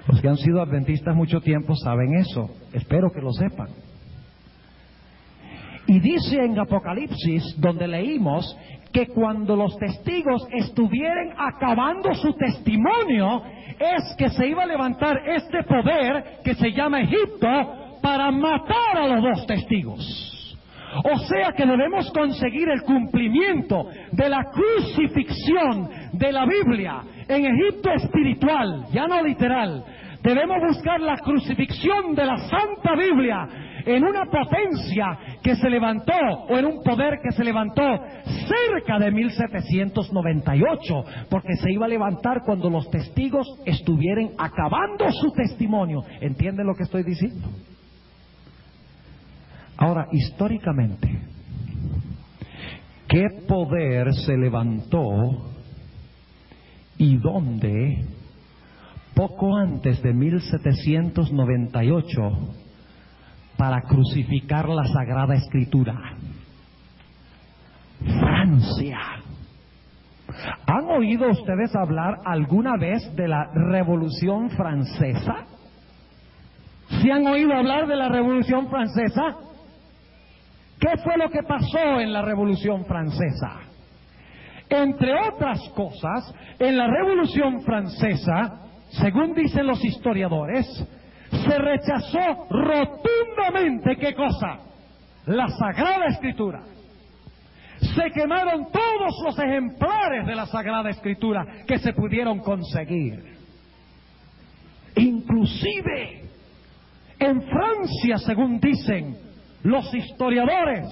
Los que han sido adventistas mucho tiempo saben eso. Espero que lo sepan. Y dice en Apocalipsis, donde leímos, que cuando los testigos estuvieran acabando su testimonio, es que se iba a levantar este poder que se llama Egipto para matar a los dos testigos. O sea que debemos conseguir el cumplimiento de la crucifixión de la Biblia en Egipto espiritual, ya no literal. Debemos buscar la crucifixión de la Santa Biblia en una potencia que se levantó, o en un poder que se levantó cerca de 1798, porque se iba a levantar cuando los testigos estuvieran acabando su testimonio. ¿Entienden lo que estoy diciendo? Ahora, históricamente, ¿qué poder se levantó y dónde, poco antes de 1798, para crucificar la Sagrada Escritura. Francia. ¿Han oído ustedes hablar alguna vez de la Revolución Francesa? ¿Sí han oído hablar de la Revolución Francesa? ¿Qué fue lo que pasó en la Revolución Francesa? Entre otras cosas, en la Revolución Francesa, según dicen los historiadores, se rechazó rotundamente, ¿qué cosa? La Sagrada Escritura. Se quemaron todos los ejemplares de la Sagrada Escritura que se pudieron conseguir. Inclusive, en Francia, según dicen los historiadores,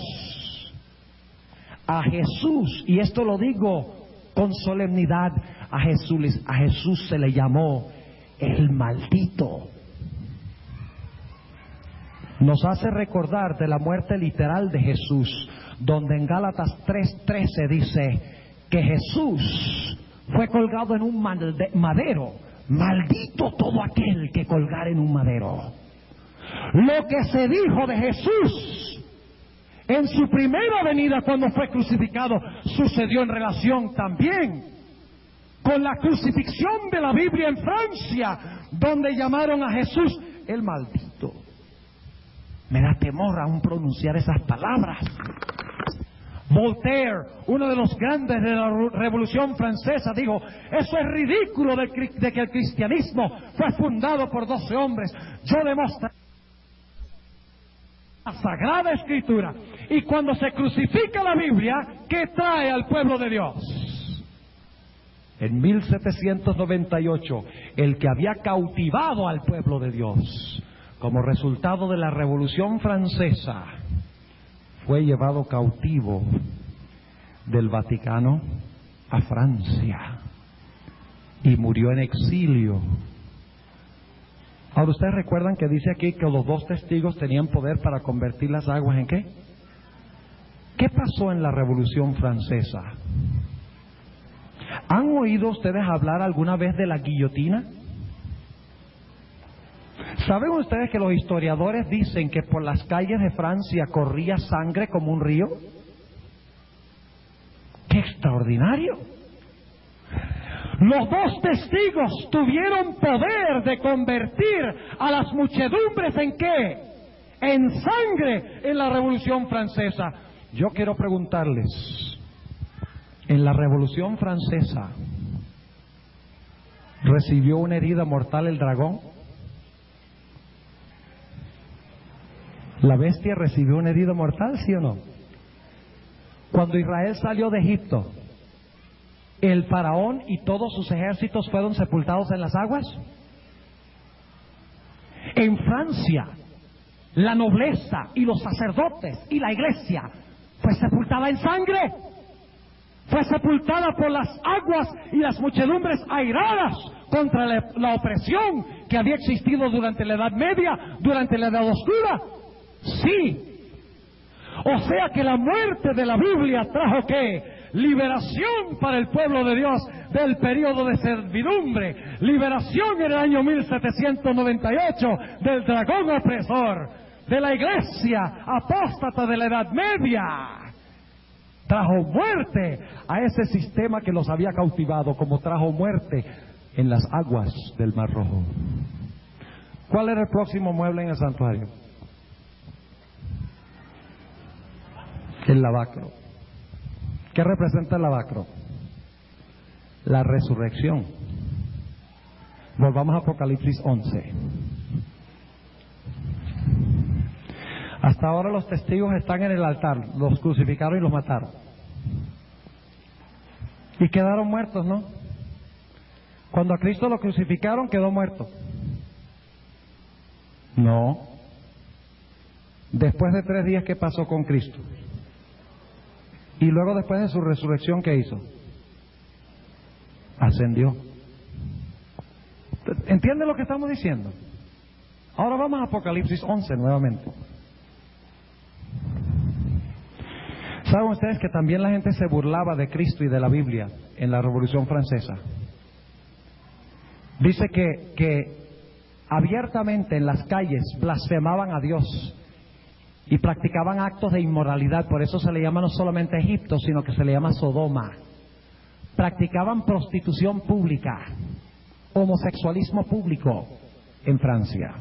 a Jesús, y esto lo digo con solemnidad, a Jesús se le llamó el maldito. Nos hace recordar de la muerte literal de Jesús, donde en Gálatas 3:13 dice que Jesús fue colgado en un madero. Maldito todo aquel que colgara en un madero. Lo que se dijo de Jesús en su primera venida cuando fue crucificado sucedió en relación también con la crucifixión de la Biblia en Francia, donde llamaron a Jesús el maldito. Me da temor aún pronunciar esas palabras. Voltaire, uno de los grandes de la Revolución Francesa, dijo: eso es ridículo de que el cristianismo fue fundado por 12 hombres. Yo demostré la Sagrada Escritura. Y cuando se crucifica la Biblia, ¿qué trae al pueblo de Dios? En 1798, el que había cautivado al pueblo de Dios como resultado de la Revolución Francesa fue llevado cautivo del Vaticano a Francia y murió en exilio. Ahora, ¿ustedes recuerdan que dice aquí que los 2 testigos tenían poder para convertir las aguas en qué? ¿Qué pasó en la Revolución Francesa? ¿Han oído ustedes hablar alguna vez de la guillotina? ¿Saben ustedes que los historiadores dicen que por las calles de Francia corría sangre como un río? ¡Qué extraordinario! Los 2 testigos tuvieron poder de convertir a las muchedumbres ¿en qué? En sangre en la Revolución Francesa. Yo quiero preguntarles, en la Revolución Francesa, ¿recibió una herida mortal el dragón? ¿La bestia recibió una herida mortal, sí o no? Cuando Israel salió de Egipto, ¿el faraón y todos sus ejércitos fueron sepultados en las aguas? En Francia, la nobleza y los sacerdotes y la iglesia fue sepultada en sangre. Fue sepultada por las aguas y las muchedumbres airadas contra la opresión que había existido durante la Edad Media, durante la Edad Oscura. Sí. O sea que la muerte de la Biblia trajo ¿qué? Liberación para el pueblo de Dios del periodo de servidumbre. Liberación en el año 1798 del dragón opresor, de la iglesia apóstata de la Edad Media. Trajo muerte a ese sistema que los había cautivado, como trajo muerte en las aguas del Mar Rojo. ¿Cuál era el próximo mueble en el santuario? El lavacro. ¿Qué representa el lavacro? La resurrección. Volvamos a Apocalipsis 11. Hasta ahora los testigos están en el altar, los crucificaron y los mataron. Y quedaron muertos, ¿no? Cuando a Cristo lo crucificaron, quedó muerto. No. Después de 3 días, ¿qué pasó con Cristo? Y luego después de su resurrección, ¿qué hizo? Ascendió. ¿Entienden lo que estamos diciendo? Ahora vamos a Apocalipsis 11 nuevamente. ¿Saben ustedes que también la gente se burlaba de Cristo y de la Biblia en la Revolución Francesa? Dice que abiertamente en las calles blasfemaban a Dios y practicaban actos de inmoralidad. Por eso se le llama no solamente Egipto, sino que se le llama Sodoma. Practicaban prostitución pública, homosexualismo público en Francia.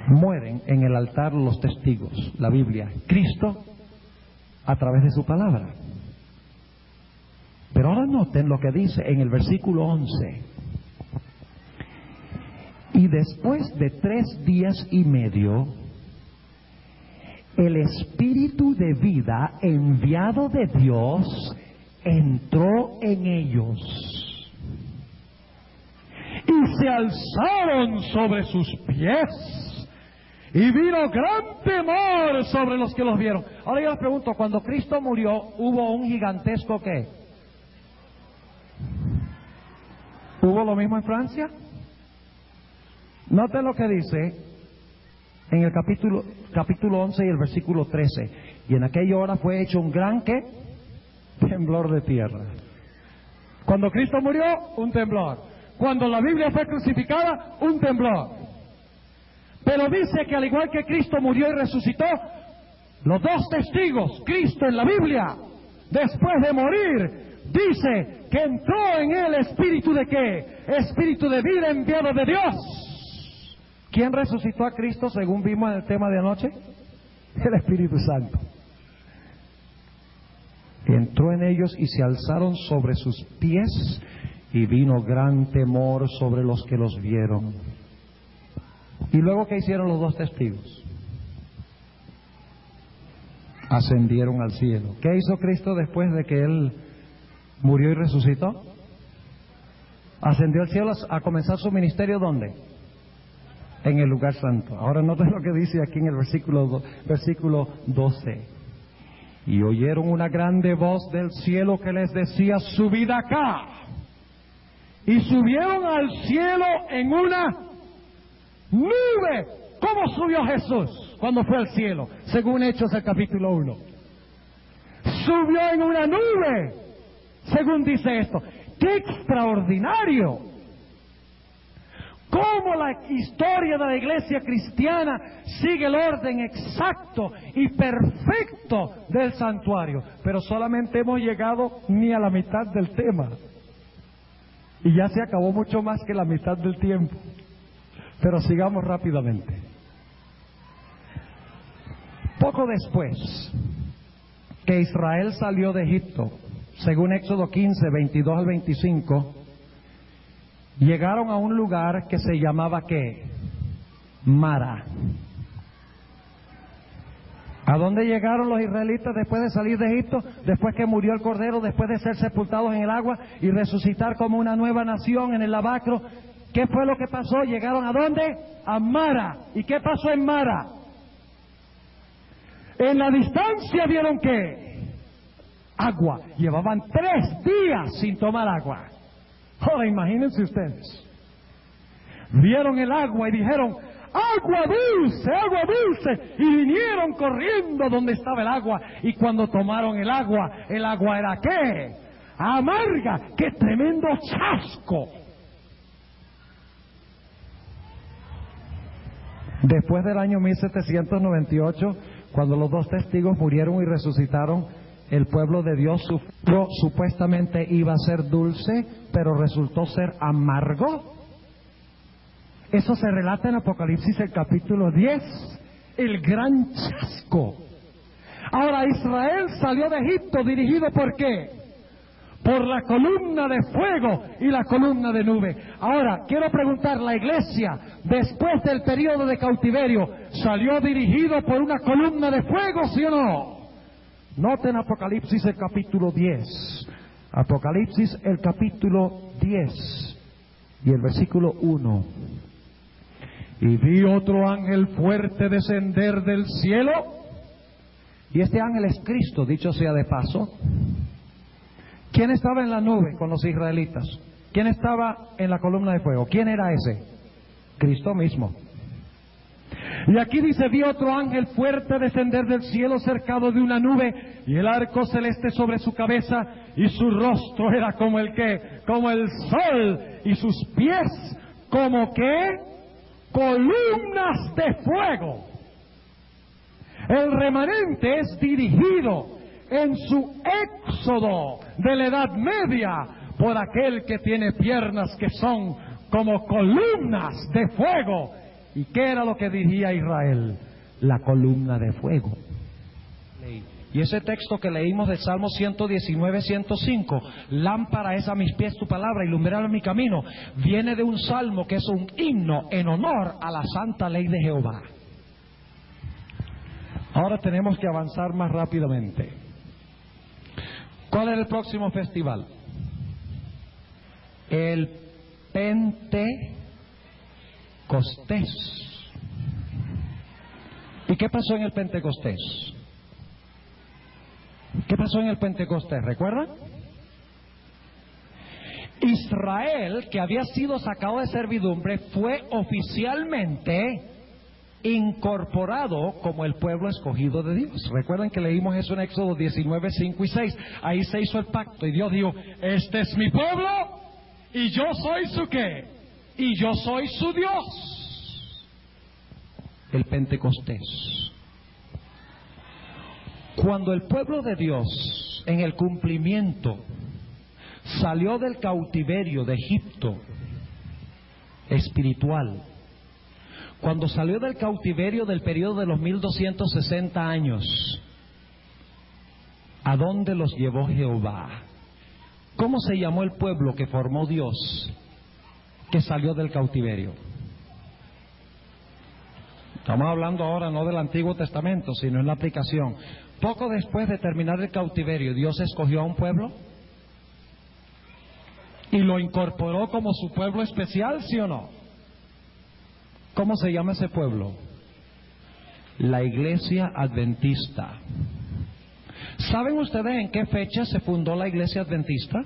Mueren en el altar los testigos, la Biblia, Cristo a través de su palabra. Pero ahora noten lo que dice en el versículo 11. Y después de 3 días y medio, el Espíritu de vida enviado de Dios entró en ellos. Y se alzaron sobre sus pies. Y vino gran temor sobre los que los vieron. Ahora yo les pregunto, cuando Cristo murió, ¿hubo un gigantesco qué? ¿Hubo lo mismo en Francia? Noten lo que dice en el capítulo 11 y el versículo 13. Y en aquella hora fue hecho un gran ¿qué? Temblor de tierra. Cuando Cristo murió, un temblor. Cuando la Biblia fue crucificada, un temblor. Pero dice que al igual que Cristo murió y resucitó, los 2 testigos, Cristo en la Biblia, después de morir, dice que entró en él espíritu de ¿qué? Espíritu de vida enviado de Dios. ¿Quién resucitó a Cristo según vimos en el tema de anoche? El Espíritu Santo. Entró en ellos y se alzaron sobre sus pies y vino gran temor sobre los que los vieron. ¿Y luego qué hicieron los 2 testigos? Ascendieron al cielo. ¿Qué hizo Cristo después de que Él murió y resucitó? Ascendió al cielo a comenzar su ministerio, ¿dónde? En el lugar santo. Ahora noten lo que dice aquí en el versículo 12. Y oyeron una grande voz del cielo que les decía: subid acá. Y subieron al cielo en una nube. ¿Cómo subió Jesús cuando fue al cielo? Según Hechos el capítulo 1. Subió en una nube, según dice esto. ¡Qué extraordinario! Cómo la historia de la iglesia cristiana sigue el orden exacto y perfecto del santuario. Pero solamente hemos llegado ni a la mitad del tema. Y ya se acabó mucho más que la mitad del tiempo. Pero sigamos rápidamente. Poco después que Israel salió de Egipto, según Éxodo 15, 22 al 25, llegaron a un lugar que se llamaba ¿qué? Mara. ¿A dónde llegaron los israelitas después de salir de Egipto? Después que murió el Cordero, después de ser sepultados en el agua y resucitar como una nueva nación en el lavacro. ¿Qué fue lo que pasó? ¿Llegaron a dónde? A Mara. ¿Y qué pasó en Mara? En la distancia vieron ¿qué? Agua. Llevaban 3 días sin tomar agua. Ahora imagínense ustedes. Vieron el agua y dijeron: ¡agua dulce, agua dulce! Y vinieron corriendo donde estaba el agua. Y cuando tomaron el agua era ¿qué? Amarga. ¡Qué tremendo chasco! Después del año 1798, cuando los 2 testigos murieron y resucitaron, el pueblo de Dios supuestamente iba a ser dulce, pero resultó ser amargo. Eso se relata en Apocalipsis el capítulo 10, el gran chasco. Ahora Israel salió de Egipto dirigido ¿por qué? Por la columna de fuego y la columna de nube. Ahora, quiero preguntar, ¿la iglesia después del periodo de cautiverio salió dirigido por una columna de fuego, sí o no? Noten Apocalipsis el capítulo 10. Apocalipsis el capítulo 10 y el versículo 1. Y vi otro ángel fuerte descender del cielo. Y este ángel es Cristo, dicho sea de paso. ¿Quién estaba en la nube con los israelitas? ¿Quién estaba en la columna de fuego? ¿Quién era ese? Cristo mismo. Y aquí dice: vi otro ángel fuerte descender del cielo cercado de una nube, y el arco celeste sobre su cabeza, y su rostro era como el ¿qué? Como el sol, y sus pies como ¿qué? Columnas de fuego. El remanente es dirigido en su éxodo de la Edad Media por aquel que tiene piernas que son como columnas de fuego. ¿Y qué era lo que dirigía Israel? La columna de fuego. Y ese texto que leímos de Salmo 119, 105, lámpara es a mis pies tu palabra y lumbrera mi camino, viene de un salmo que es un himno en honor a la santa ley de Jehová. Ahora tenemos que avanzar más rápidamente. ¿Cuál es el próximo festival? El Pentecostés. ¿Y qué pasó en el Pentecostés? ¿Qué pasó en el Pentecostés? ¿Recuerdan? Israel, que había sido sacado de servidumbre, fue oficialmente incorporado como el pueblo escogido de Dios. Recuerden que leímos eso en Éxodo 19, 5 y 6. Ahí se hizo el pacto y Dios dijo: este es mi pueblo y yo soy su ¿qué? Y yo soy su Dios. El Pentecostés. Cuando el pueblo de Dios, en el cumplimiento, salió del cautiverio de Egipto espiritual, cuando salió del cautiverio del periodo de los 1260 años, ¿a dónde los llevó Jehová? ¿Cómo se llamó el pueblo que formó Dios, que salió del cautiverio? Estamos hablando ahora no del Antiguo Testamento, sino en la aplicación. Poco después de terminar el cautiverio, Dios escogió a un pueblo y lo incorporó como su pueblo especial, ¿sí o no? ¿Cómo se llama ese pueblo? La Iglesia Adventista. ¿Saben ustedes en qué fecha se fundó la Iglesia Adventista?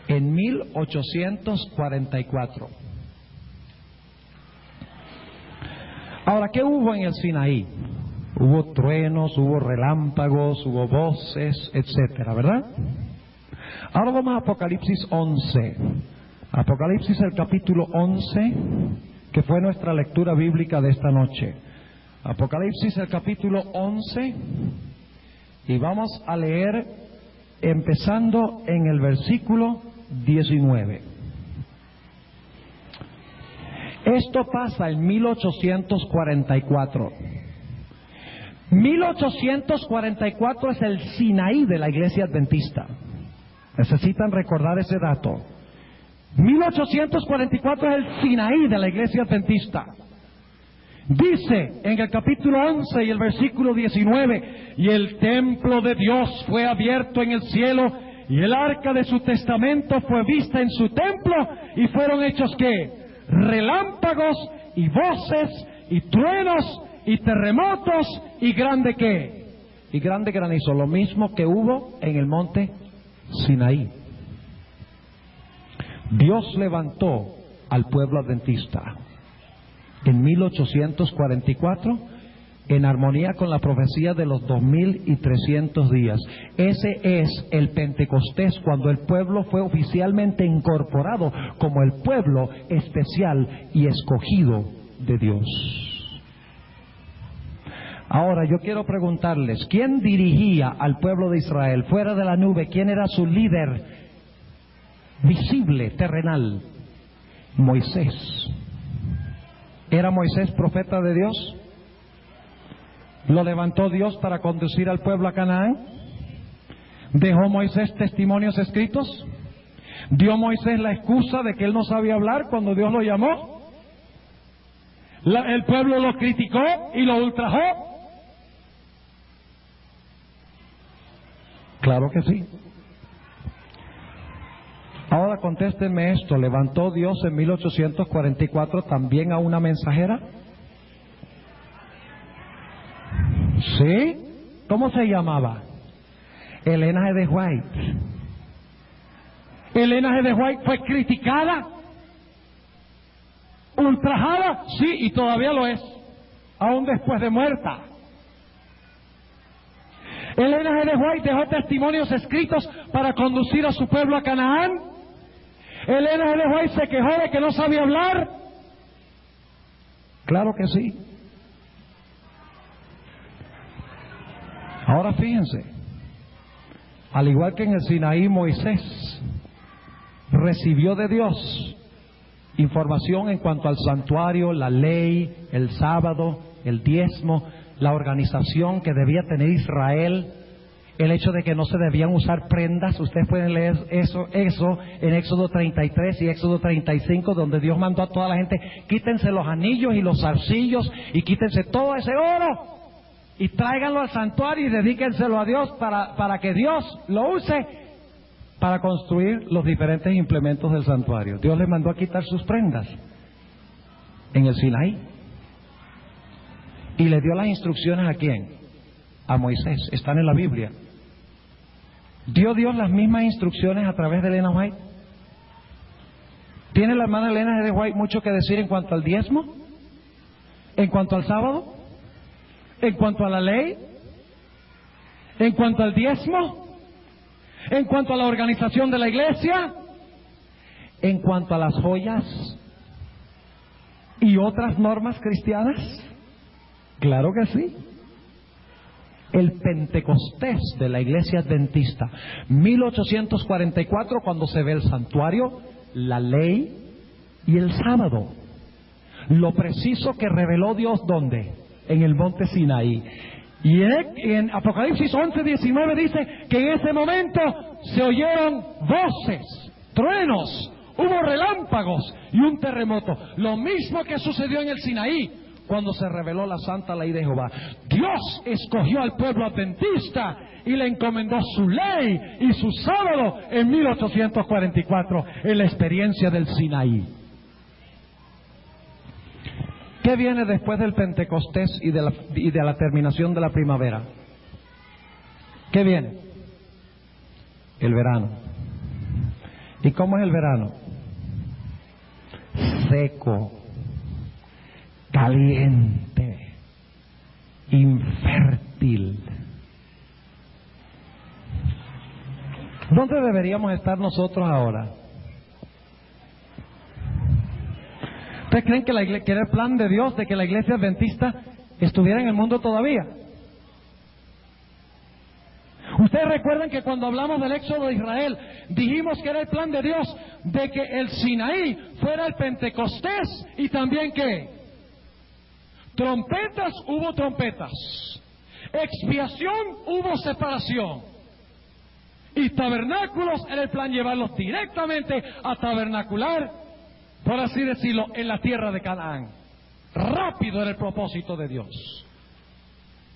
En 1844. Ahora, ¿qué hubo en el Sinaí? Hubo truenos, hubo relámpagos, hubo voces, etcétera, ¿verdad? Ahora vamos a Apocalipsis 11. Apocalipsis, el capítulo 11, que fue nuestra lectura bíblica de esta noche. Apocalipsis, el capítulo 11, y vamos a leer empezando en el versículo 19. Esto pasa en 1844. 1844 es el Sinaí de la Iglesia Adventista. Necesitan recordar ese dato. 1844 es el Sinaí de la Iglesia Adventista. Dice en el capítulo 11 y el versículo 19: y el templo de Dios fue abierto en el cielo, y el arca de su testamento fue vista en su templo, y fueron hechos ¿qué? Relámpagos y voces y truenos y terremotos y grande ¿qué? Y grande granizo, lo mismo que hubo en el monte Sinaí. Dios levantó al pueblo adventista en 1844 en armonía con la profecía de los 2300 días. Ese es el Pentecostés, cuando el pueblo fue oficialmente incorporado como el pueblo especial y escogido de Dios. Ahora yo quiero preguntarles, ¿quién dirigía al pueblo de Israel fuera de la nube? ¿Quién era su líder visible, terrenal? Moisés. ¿Era Moisés profeta de Dios? ¿Lo levantó Dios para conducir al pueblo a Canaán? ¿Dejó Moisés testimonios escritos? ¿Dio Moisés la excusa de que él no sabía hablar cuando Dios lo llamó? ¿El pueblo lo criticó y lo ultrajó? Claro que sí. Ahora contéstenme esto: ¿levantó Dios en 1844 también a una mensajera? ¿Sí? ¿Cómo se llamaba? Elena G. de White. Elena G. de White fue criticada ultrajada, sí, y todavía lo es, aún después de muerta. Elena G. de White dejó testimonios escritos para conducir a su pueblo a Canaán. Elena G. de White se quejó de que no sabía hablar. Claro que sí. Ahora fíjense, al igual que en el Sinaí, Moisés recibió de Dios información en cuanto al santuario, la ley, el sábado, el diezmo, la organización que debía tener Israel, el hecho de que no se debían usar prendas. Ustedes pueden leer eso en Éxodo 33 y Éxodo 35, donde Dios mandó a toda la gente: quítense los anillos y los zarcillos y quítense todo ese oro y tráiganlo al santuario y dedíquenselo a Dios para que Dios lo use para construir los diferentes implementos del santuario. Dios les mandó a quitar sus prendas en el Sinaí. Y le dio las instrucciones ¿a quién? A Moisés. Están en la Biblia. ¿Dio Dios las mismas instrucciones a través de Elena White? ¿Tiene la hermana Elena de White mucho que decir en cuanto al diezmo? ¿En cuanto al sábado? ¿En cuanto a la ley? ¿En cuanto al diezmo? ¿En cuanto a la organización de la iglesia? ¿En cuanto a las joyas y otras normas cristianas? Claro que sí. El Pentecostés de la Iglesia Adventista, 1844, cuando se ve el santuario, la ley y el sábado. Lo preciso que reveló Dios, ¿dónde? En el monte Sinaí. Y en Apocalipsis 11:19 dice que en ese momento se oyeron voces, truenos, hubo relámpagos y un terremoto. Lo mismo que sucedió en el Sinaí cuando se reveló la santa ley de Jehová. Dios escogió al pueblo adventista y le encomendó su ley y su sábado en 1844 en la experiencia del Sinaí. ¿Qué viene después del Pentecostés y de la terminación de la primavera? ¿Qué viene? El verano. ¿Y cómo es el verano? Seco, caliente, infértil. ¿Dónde deberíamos estar nosotros ahora? ¿Ustedes creen que era el plan de Dios de que la iglesia adventista estuviera en el mundo todavía? Ustedes recuerdan que cuando hablamos del éxodo de Israel, dijimos que era el plan de Dios de que el Sinaí fuera el Pentecostés y también ¿qué? Trompetas, hubo trompetas. Expiación, hubo separación. Y tabernáculos, era el plan llevarlos directamente a tabernacular, por así decirlo, en la tierra de Canaán. Rápido era el propósito de Dios.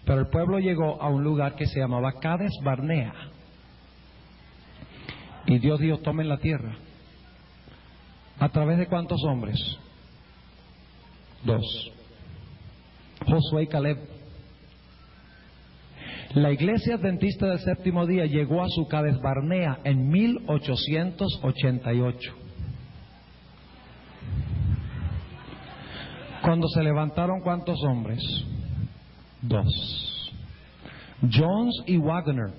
Pero el pueblo llegó a un lugar que se llamaba Cades Barnea. Y Dios dijo: tomen la tierra. ¿A través de cuántos hombres? 2. Josué y Caleb. La iglesia adventista del séptimo día llegó a su Cades Barnea en 1888. Cuando se levantaron, ¿cuántos hombres? 2. Jones y Wagner.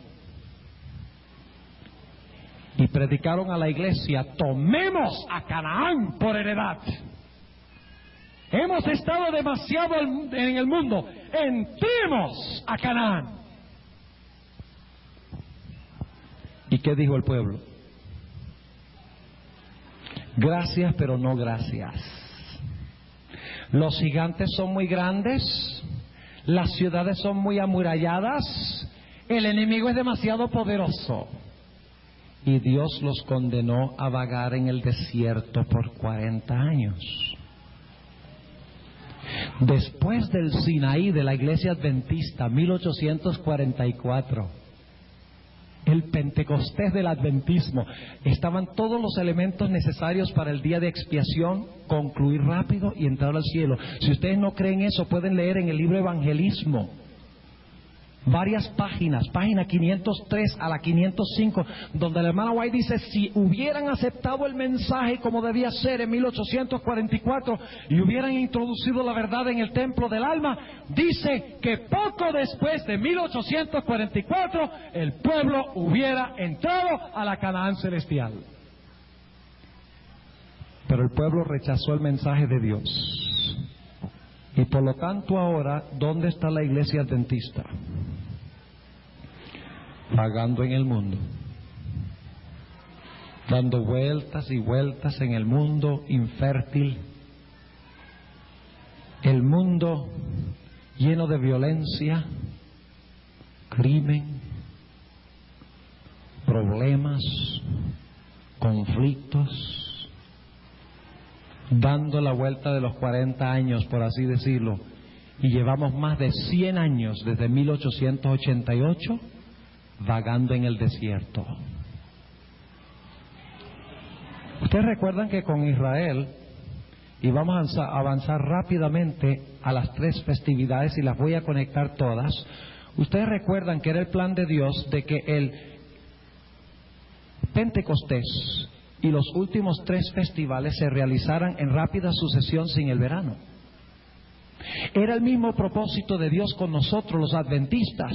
Y predicaron a la iglesia: tomemos a Canaán por heredad. Hemos estado demasiado en el mundo, entremos a Canaán. ¿Y qué dijo el pueblo? Gracias, pero no gracias. Los gigantes son muy grandes, las ciudades son muy amuralladas, el enemigo es demasiado poderoso. Y Dios los condenó a vagar en el desierto por 40 años. Después del Sinaí de la iglesia adventista, 1844, el Pentecostés del adventismo, estaban todos los elementos necesarios para el día de expiación, concluir rápido y entrar al cielo. Si ustedes no creen eso, pueden leer en el libro Evangelismo varias páginas, página 503 a la 505, donde la hermana White dice, si hubieran aceptado el mensaje como debía ser en 1844 y hubieran introducido la verdad en el templo del alma, dice que poco después de 1844 el pueblo hubiera entrado a la Canaán celestial. Pero el pueblo rechazó el mensaje de Dios. Y por lo tanto ahora, ¿dónde está la iglesia adventista? Vagando en el mundo, dando vueltas y vueltas en el mundo infértil, el mundo lleno de violencia, crimen, problemas, conflictos, dando la vuelta de los 40 años, por así decirlo, y llevamos más de 100 años desde 1888 vagando en el desierto. Ustedes recuerdan que con Israel, y vamos a avanzar rápidamente a las 3 festividades y las voy a conectar todas. Ustedes recuerdan que era el plan de Dios de que el Pentecostés y los últimos 3 festivales se realizaran en rápida sucesión sin el verano. Era el mismo propósito de Dios con nosotros los adventistas,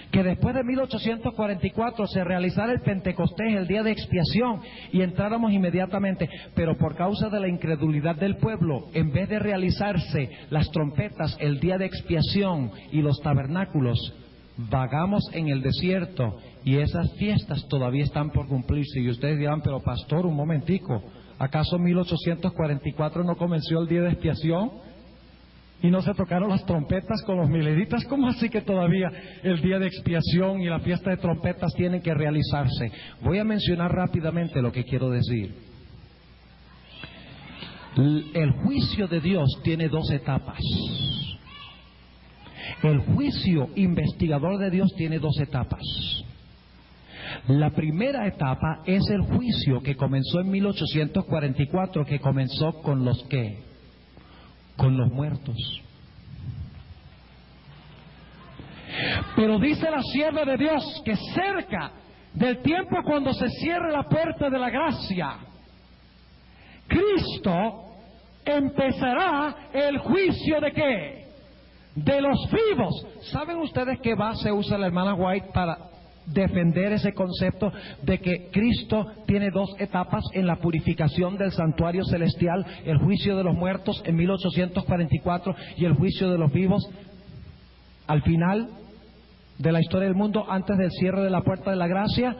que después de 1844 se realizara el Pentecostés, el día de expiación, y entráramos inmediatamente, pero por causa de la incredulidad del pueblo, en vez de realizarse las trompetas, el día de expiación y los tabernáculos, vagamos en el desierto, y esas fiestas todavía están por cumplirse. Y ustedes dirán, pero pastor, un momentico, ¿acaso 1844 no comenzó el día de expiación? ¿Y no se tocaron las trompetas con los mileritas? ¿Cómo así que todavía el día de expiación y la fiesta de trompetas tienen que realizarse? Voy a mencionar rápidamente lo que quiero decir. El juicio de Dios tiene 2 etapas. El juicio investigador de Dios tiene 2 etapas. La primera etapa es el juicio que comenzó en 1844, que comenzó con los ¿qué? Con los muertos. Pero dice la sierva de Dios que cerca del tiempo cuando se cierre la puerta de la gracia, Cristo empezará el juicio ¿de qué? De los vivos. ¿Saben ustedes qué base usa la hermana White para defender ese concepto de que Cristo tiene 2 etapas en la purificación del santuario celestial? El juicio de los muertos en 1844 y el juicio de los vivos al final de la historia del mundo, antes del cierre de la puerta de la gracia.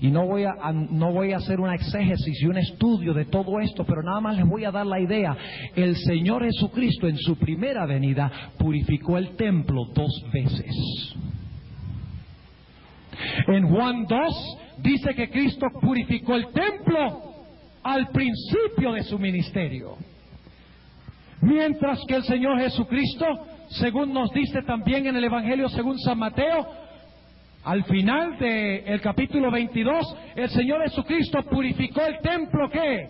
Y no voy a hacer una exégesis y un estudio de todo esto, pero nada más les voy a dar la idea. El Señor Jesucristo en su primera venida purificó el templo 2 veces. En Juan 2 dice que Cristo purificó el templo al principio de su ministerio, mientras que el Señor Jesucristo, según nos dice también en el Evangelio según San Mateo, al final del capítulo 22, el Señor Jesucristo purificó el templo ¿qué?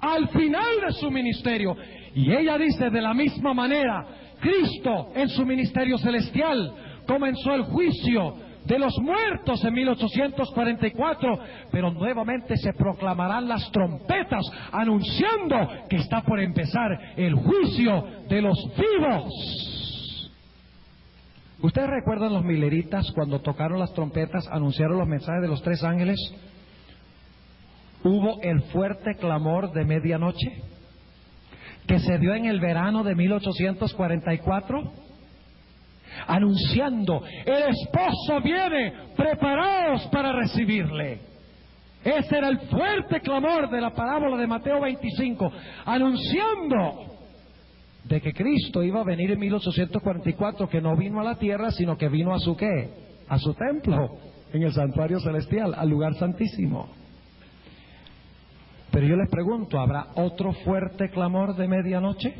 Al final de su ministerio. Y ella dice, de la misma manera, Cristo en su ministerio celestial comenzó el juicio de los muertos en 1844, pero nuevamente se proclamarán las trompetas anunciando que está por empezar el juicio de los vivos. ¿Ustedes recuerdan los mileritas cuando tocaron las trompetas, anunciaron los mensajes de los 3 ángeles? Hubo el fuerte clamor de medianoche que se dio en el verano de 1844. Anunciando, el esposo viene, preparaos para recibirle. Ese era el fuerte clamor de la parábola de Mateo 25, anunciando de que Cristo iba a venir en 1844, que no vino a la tierra, sino que vino a su ¿qué? A su templo, en el santuario celestial, al lugar santísimo. Pero yo les pregunto, ¿habrá otro fuerte clamor de medianoche?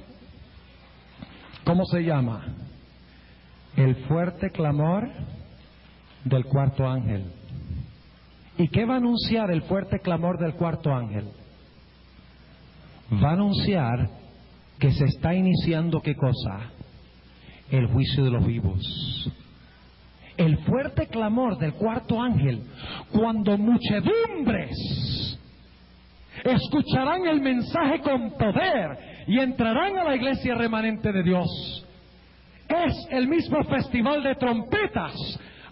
¿Cómo se llama? El fuerte clamor del 4.º ángel. ¿Y qué va a anunciar el fuerte clamor del 4.º ángel? Va a anunciar que se está iniciando ¿qué cosa? el juicio de los vivos. El fuerte clamor del cuarto ángel, cuando muchedumbres escucharán el mensaje con poder y entrarán a la iglesia remanente de Dios. Es el mismo festival de trompetas,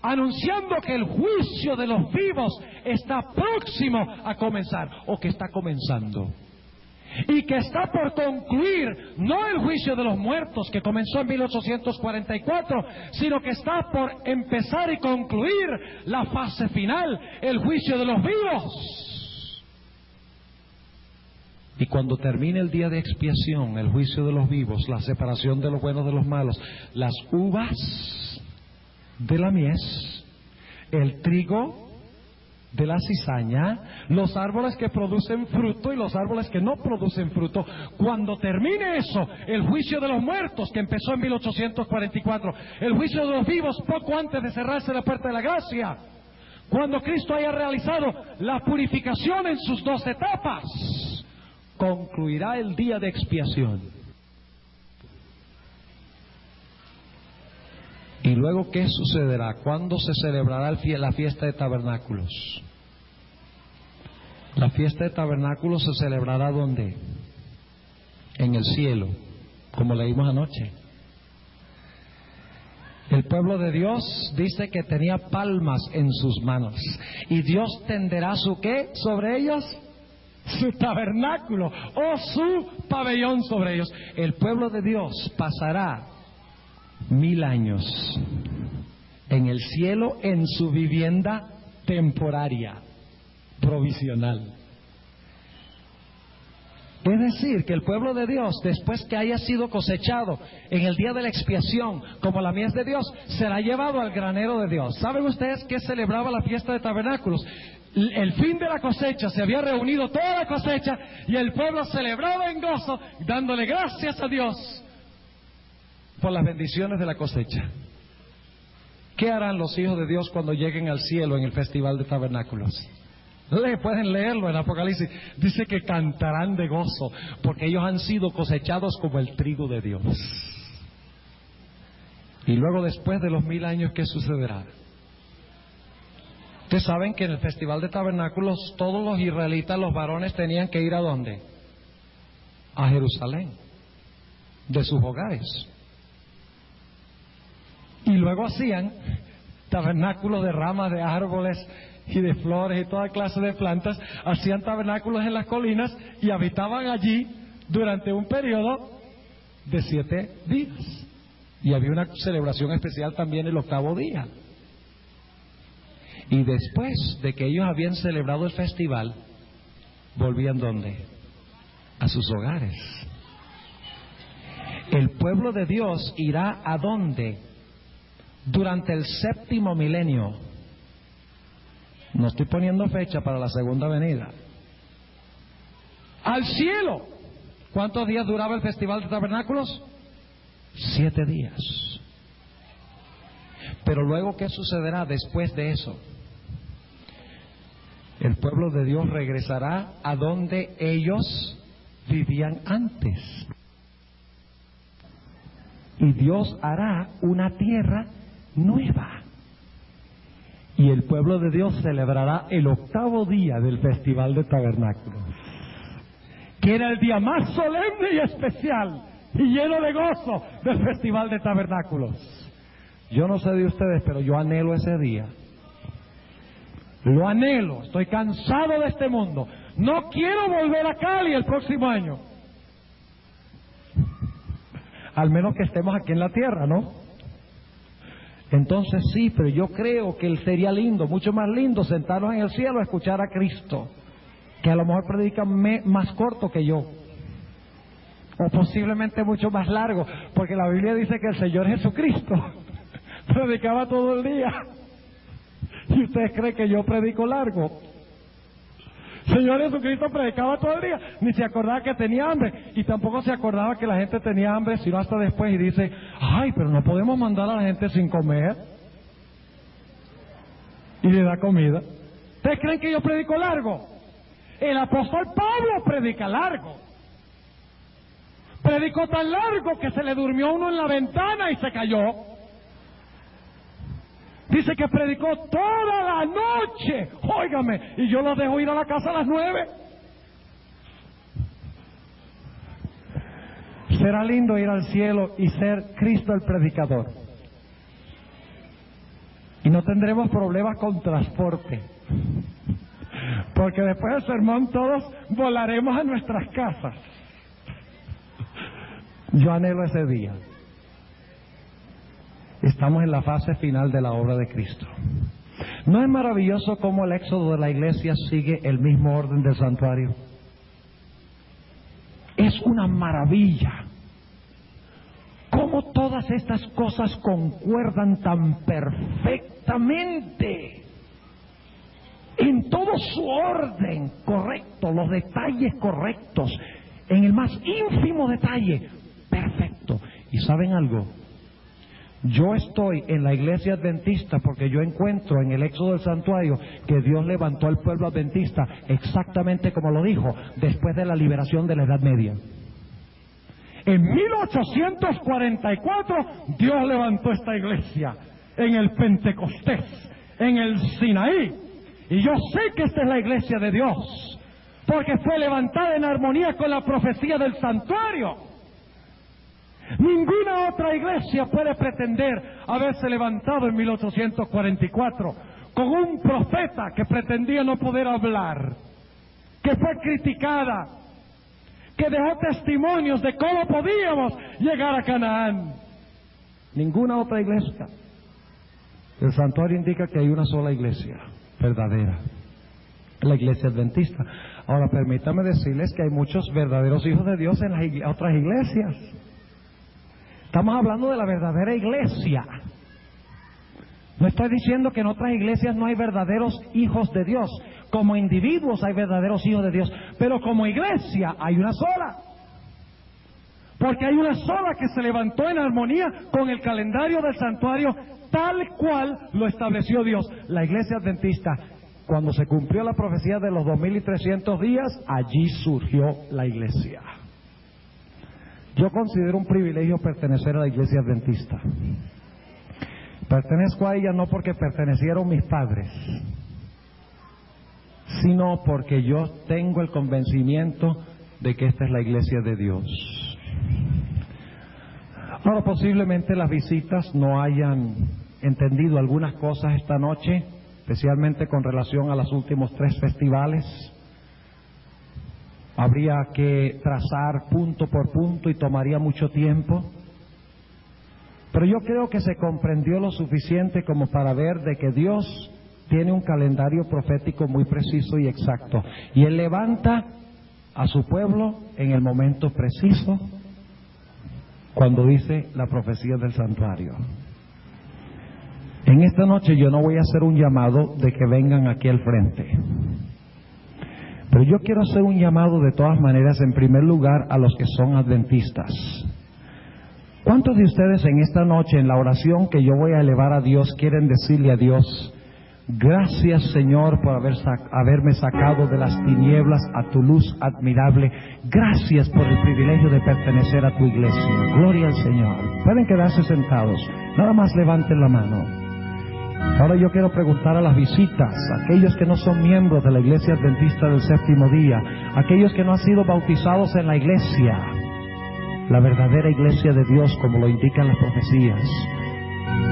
anunciando que el juicio de los vivos está próximo a comenzar, o que está comenzando. Y que está por concluir, no el juicio de los muertos que comenzó en 1844, sino que está por empezar y concluir la fase final, el juicio de los vivos. Y cuando termine el día de expiación, el juicio de los vivos, la separación de los buenos de los malos, las uvas de la mies, el trigo de la cizaña, los árboles que producen fruto y los árboles que no producen fruto. Cuando termine eso, el juicio de los muertos que empezó en 1844, el juicio de los vivos poco antes de cerrarse la puerta de la gracia, cuando Cristo haya realizado la purificación en sus 2 etapas, concluirá el día de expiación. ¿Y luego qué sucederá? ¿Cuándo se celebrará la fiesta de tabernáculos? La fiesta de tabernáculos se celebrará ¿dónde? En el cielo, como leímos anoche. El pueblo de Dios dice que tenía palmas en sus manos. ¿Y Dios tenderá su qué sobre ellos? Su tabernáculo o su pabellón sobre ellos. El pueblo de Dios pasará 1000 años en el cielo en su vivienda temporaria, provisional. Es decir, que el pueblo de Dios, después que haya sido cosechado en el día de la expiación, como la mies de Dios, será llevado al granero de Dios. ¿Saben ustedes qué celebraba la fiesta de tabernáculos? El fin de la cosecha, se había reunido toda la cosecha y el pueblo celebraba en gozo, dándole gracias a Dios por las bendiciones de la cosecha. ¿Qué harán los hijos de Dios cuando lleguen al cielo en el festival de tabernáculos? Pueden leerlo en Apocalipsis. Dice que cantarán de gozo porque ellos han sido cosechados como el trigo de Dios. Y luego, después de los 1000 años, ¿qué sucederá? Ustedes saben que en el festival de tabernáculos todos los israelitas, los varones, tenían que ir ¿a dónde? A Jerusalén, de sus hogares. Y luego hacían tabernáculos de ramas de árboles y de flores y toda clase de plantas. Hacían tabernáculos en las colinas y habitaban allí durante un periodo de 7 días. Y había una celebración especial también el 8º día. Y después de que ellos habían celebrado el festival, volvían ¿dónde? A sus hogares. El pueblo de Dios irá ¿a dónde? Durante el 7º milenio. No estoy poniendo fecha para la segunda venida. Al cielo. ¿Cuántos días duraba el festival de tabernáculos? 7 días. Pero luego, ¿qué sucederá después de eso? El pueblo de Dios regresará a donde ellos vivían antes. Y Dios hará una tierra nueva. Y el pueblo de Dios celebrará el 8º día del festival de tabernáculos, que era el día más solemne y especial y lleno de gozo del festival de tabernáculos. Yo no sé de ustedes, pero yo anhelo ese día. Lo anhelo. Estoy cansado de este mundo. No quiero volver a Cali el próximo año. Al menos que estemos aquí en la tierra, ¿no? Entonces sí, pero yo creo que sería lindo, mucho más lindo, sentarnos en el cielo a escuchar a Cristo, que a lo mejor predica más corto que yo, o posiblemente mucho más largo, porque la Biblia dice que el Señor Jesucristo predicaba todo el día. ¿Y ustedes creen que yo predico largo? Señor Jesucristo predicaba todo el día, ni se acordaba que tenía hambre, y tampoco se acordaba que la gente tenía hambre, sino hasta después, y dice, ay, pero no podemos mandar a la gente sin comer, y le da comida. ¿Ustedes creen que yo predico largo? El apóstol Pablo predica largo, predicó tan largo que se le durmió uno en la ventana y se cayó. Dice que predicó toda la noche, óigame, y yo lo dejo ir a la casa a las 9. Será lindo ir al cielo y ser Cristo el predicador. Y no tendremos problemas con transporte. Porque después del sermón todos volaremos a nuestras casas. Yo anhelo ese día. Estamos en la fase final de la obra de Cristo. ¿No es maravilloso cómo el éxodo de la iglesia sigue el mismo orden del santuario? Es una maravilla. Cómo todas estas cosas concuerdan tan perfectamente. En todo su orden correcto, los detalles correctos, en el más ínfimo detalle, perfecto. ¿Y saben algo? Yo estoy en la iglesia adventista porque yo encuentro en el éxodo del santuario que Dios levantó al pueblo adventista exactamente como lo dijo después de la liberación de la Edad Media. En 1844 Dios levantó esta iglesia en el Pentecostés, en el Sinaí. Y yo sé que esta es la iglesia de Dios porque fue levantada en armonía con la profecía del santuario. Ninguna otra iglesia puede pretender haberse levantado en 1844 con un profeta que pretendía no poder hablar, que fue criticada, que dejó testimonios de cómo podíamos llegar a Canaán. Ninguna otra iglesia. El santuario indica que hay una sola iglesia verdadera, la iglesia adventista. Ahora permítame decirles que hay muchos verdaderos hijos de Dios en las otras iglesias. Estamos hablando de la verdadera iglesia. No estoy diciendo que en otras iglesias no hay verdaderos hijos de Dios. Como individuos hay verdaderos hijos de Dios, pero como iglesia hay una sola. Porque hay una sola que se levantó en armonía con el calendario del santuario tal cual lo estableció Dios. La iglesia adventista, cuando se cumplió la profecía de los 2300 días, allí surgió la iglesia. Yo considero un privilegio pertenecer a la iglesia adventista. Pertenezco a ella no porque pertenecieron mis padres, sino porque yo tengo el convencimiento de que esta es la iglesia de Dios. Ahora, posiblemente las visitas no hayan entendido algunas cosas esta noche, especialmente con relación a los últimos 3 festivales. Habría que trazar punto por punto y tomaría mucho tiempo. Pero yo creo que se comprendió lo suficiente como para ver de que Dios tiene un calendario profético muy preciso y exacto. Y Él levanta a su pueblo en el momento preciso cuando dice la profecía del santuario. En esta noche yo no voy a hacer un llamado de que vengan aquí al frente. Pero yo quiero hacer un llamado de todas maneras, en primer lugar, a los que son adventistas. ¿Cuántos de ustedes en esta noche, en la oración que yo voy a elevar a Dios, quieren decirle a Dios: gracias, Señor, por haberme sacado de las tinieblas a tu luz admirable? Gracias por el privilegio de pertenecer a tu iglesia. Gloria al Señor. Pueden quedarse sentados. Nada más levanten la mano. Ahora yo quiero preguntar a las visitas, aquellos que no son miembros de la iglesia adventista del séptimo día, aquellos que no han sido bautizados en la iglesia, la verdadera iglesia de Dios como lo indican las profecías.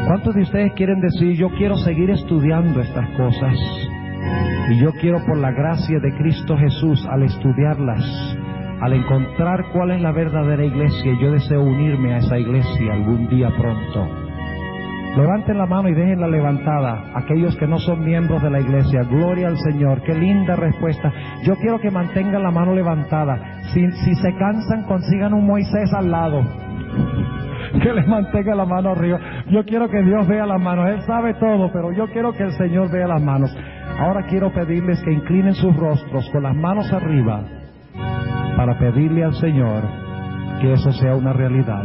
¿Cuántos de ustedes quieren decir: yo quiero seguir estudiando estas cosas y yo quiero, por la gracia de Cristo Jesús, al estudiarlas, al encontrar cuál es la verdadera iglesia, yo deseo unirme a esa iglesia algún día pronto? Levanten la mano y déjenla levantada aquellos que no son miembros de la iglesia. Gloria al Señor, qué linda respuesta. Yo quiero que mantengan la mano levantada. Si se cansan, consigan un Moisés al lado que les mantenga la mano arriba. Yo quiero que Dios vea las manos. Él sabe todo, pero yo quiero que el Señor vea las manos. Ahora quiero pedirles que inclinen sus rostros con las manos arriba para pedirle al Señor que eso sea una realidad.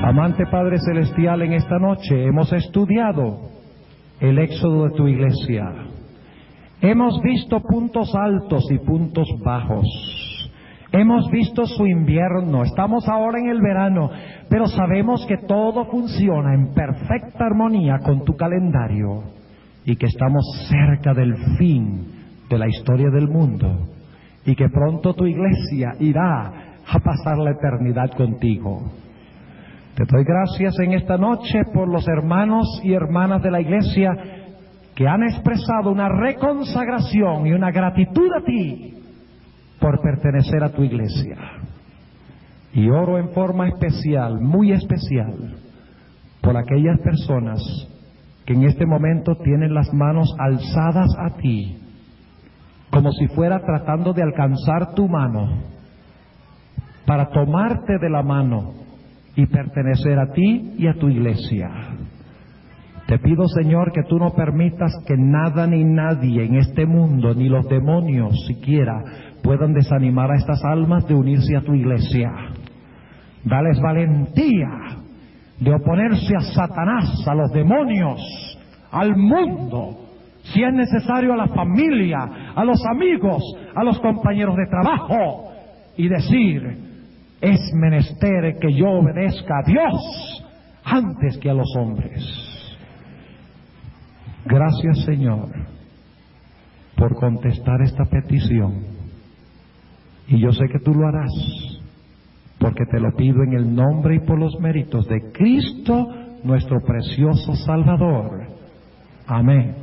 Amante Padre Celestial, en esta noche hemos estudiado el éxodo de tu iglesia. Hemos visto puntos altos y puntos bajos. Hemos visto su invierno, estamos ahora en el verano, pero sabemos que todo funciona en perfecta armonía con tu calendario y que estamos cerca del fin de la historia del mundo y que pronto tu iglesia irá a pasar la eternidad contigo. Te doy gracias en esta noche por los hermanos y hermanas de la iglesia que han expresado una reconsagración y una gratitud a ti por pertenecer a tu iglesia. Y oro en forma especial, muy especial, por aquellas personas que en este momento tienen las manos alzadas a ti, como si fuera tratando de alcanzar tu mano, para tomarte de la mano y pertenecer a ti y a tu iglesia. Te pido, Señor, que tú no permitas que nada ni nadie en este mundo, ni los demonios siquiera, puedan desanimar a estas almas de unirse a tu iglesia. Dales valentía de oponerse a Satanás, a los demonios, al mundo, si es necesario a la familia, a los amigos, a los compañeros de trabajo, y decir: es menester que yo obedezca a Dios antes que a los hombres. Gracias, Señor, por contestar esta petición. Y yo sé que tú lo harás, porque te lo pido en el nombre y por los méritos de Cristo, nuestro precioso Salvador. Amén.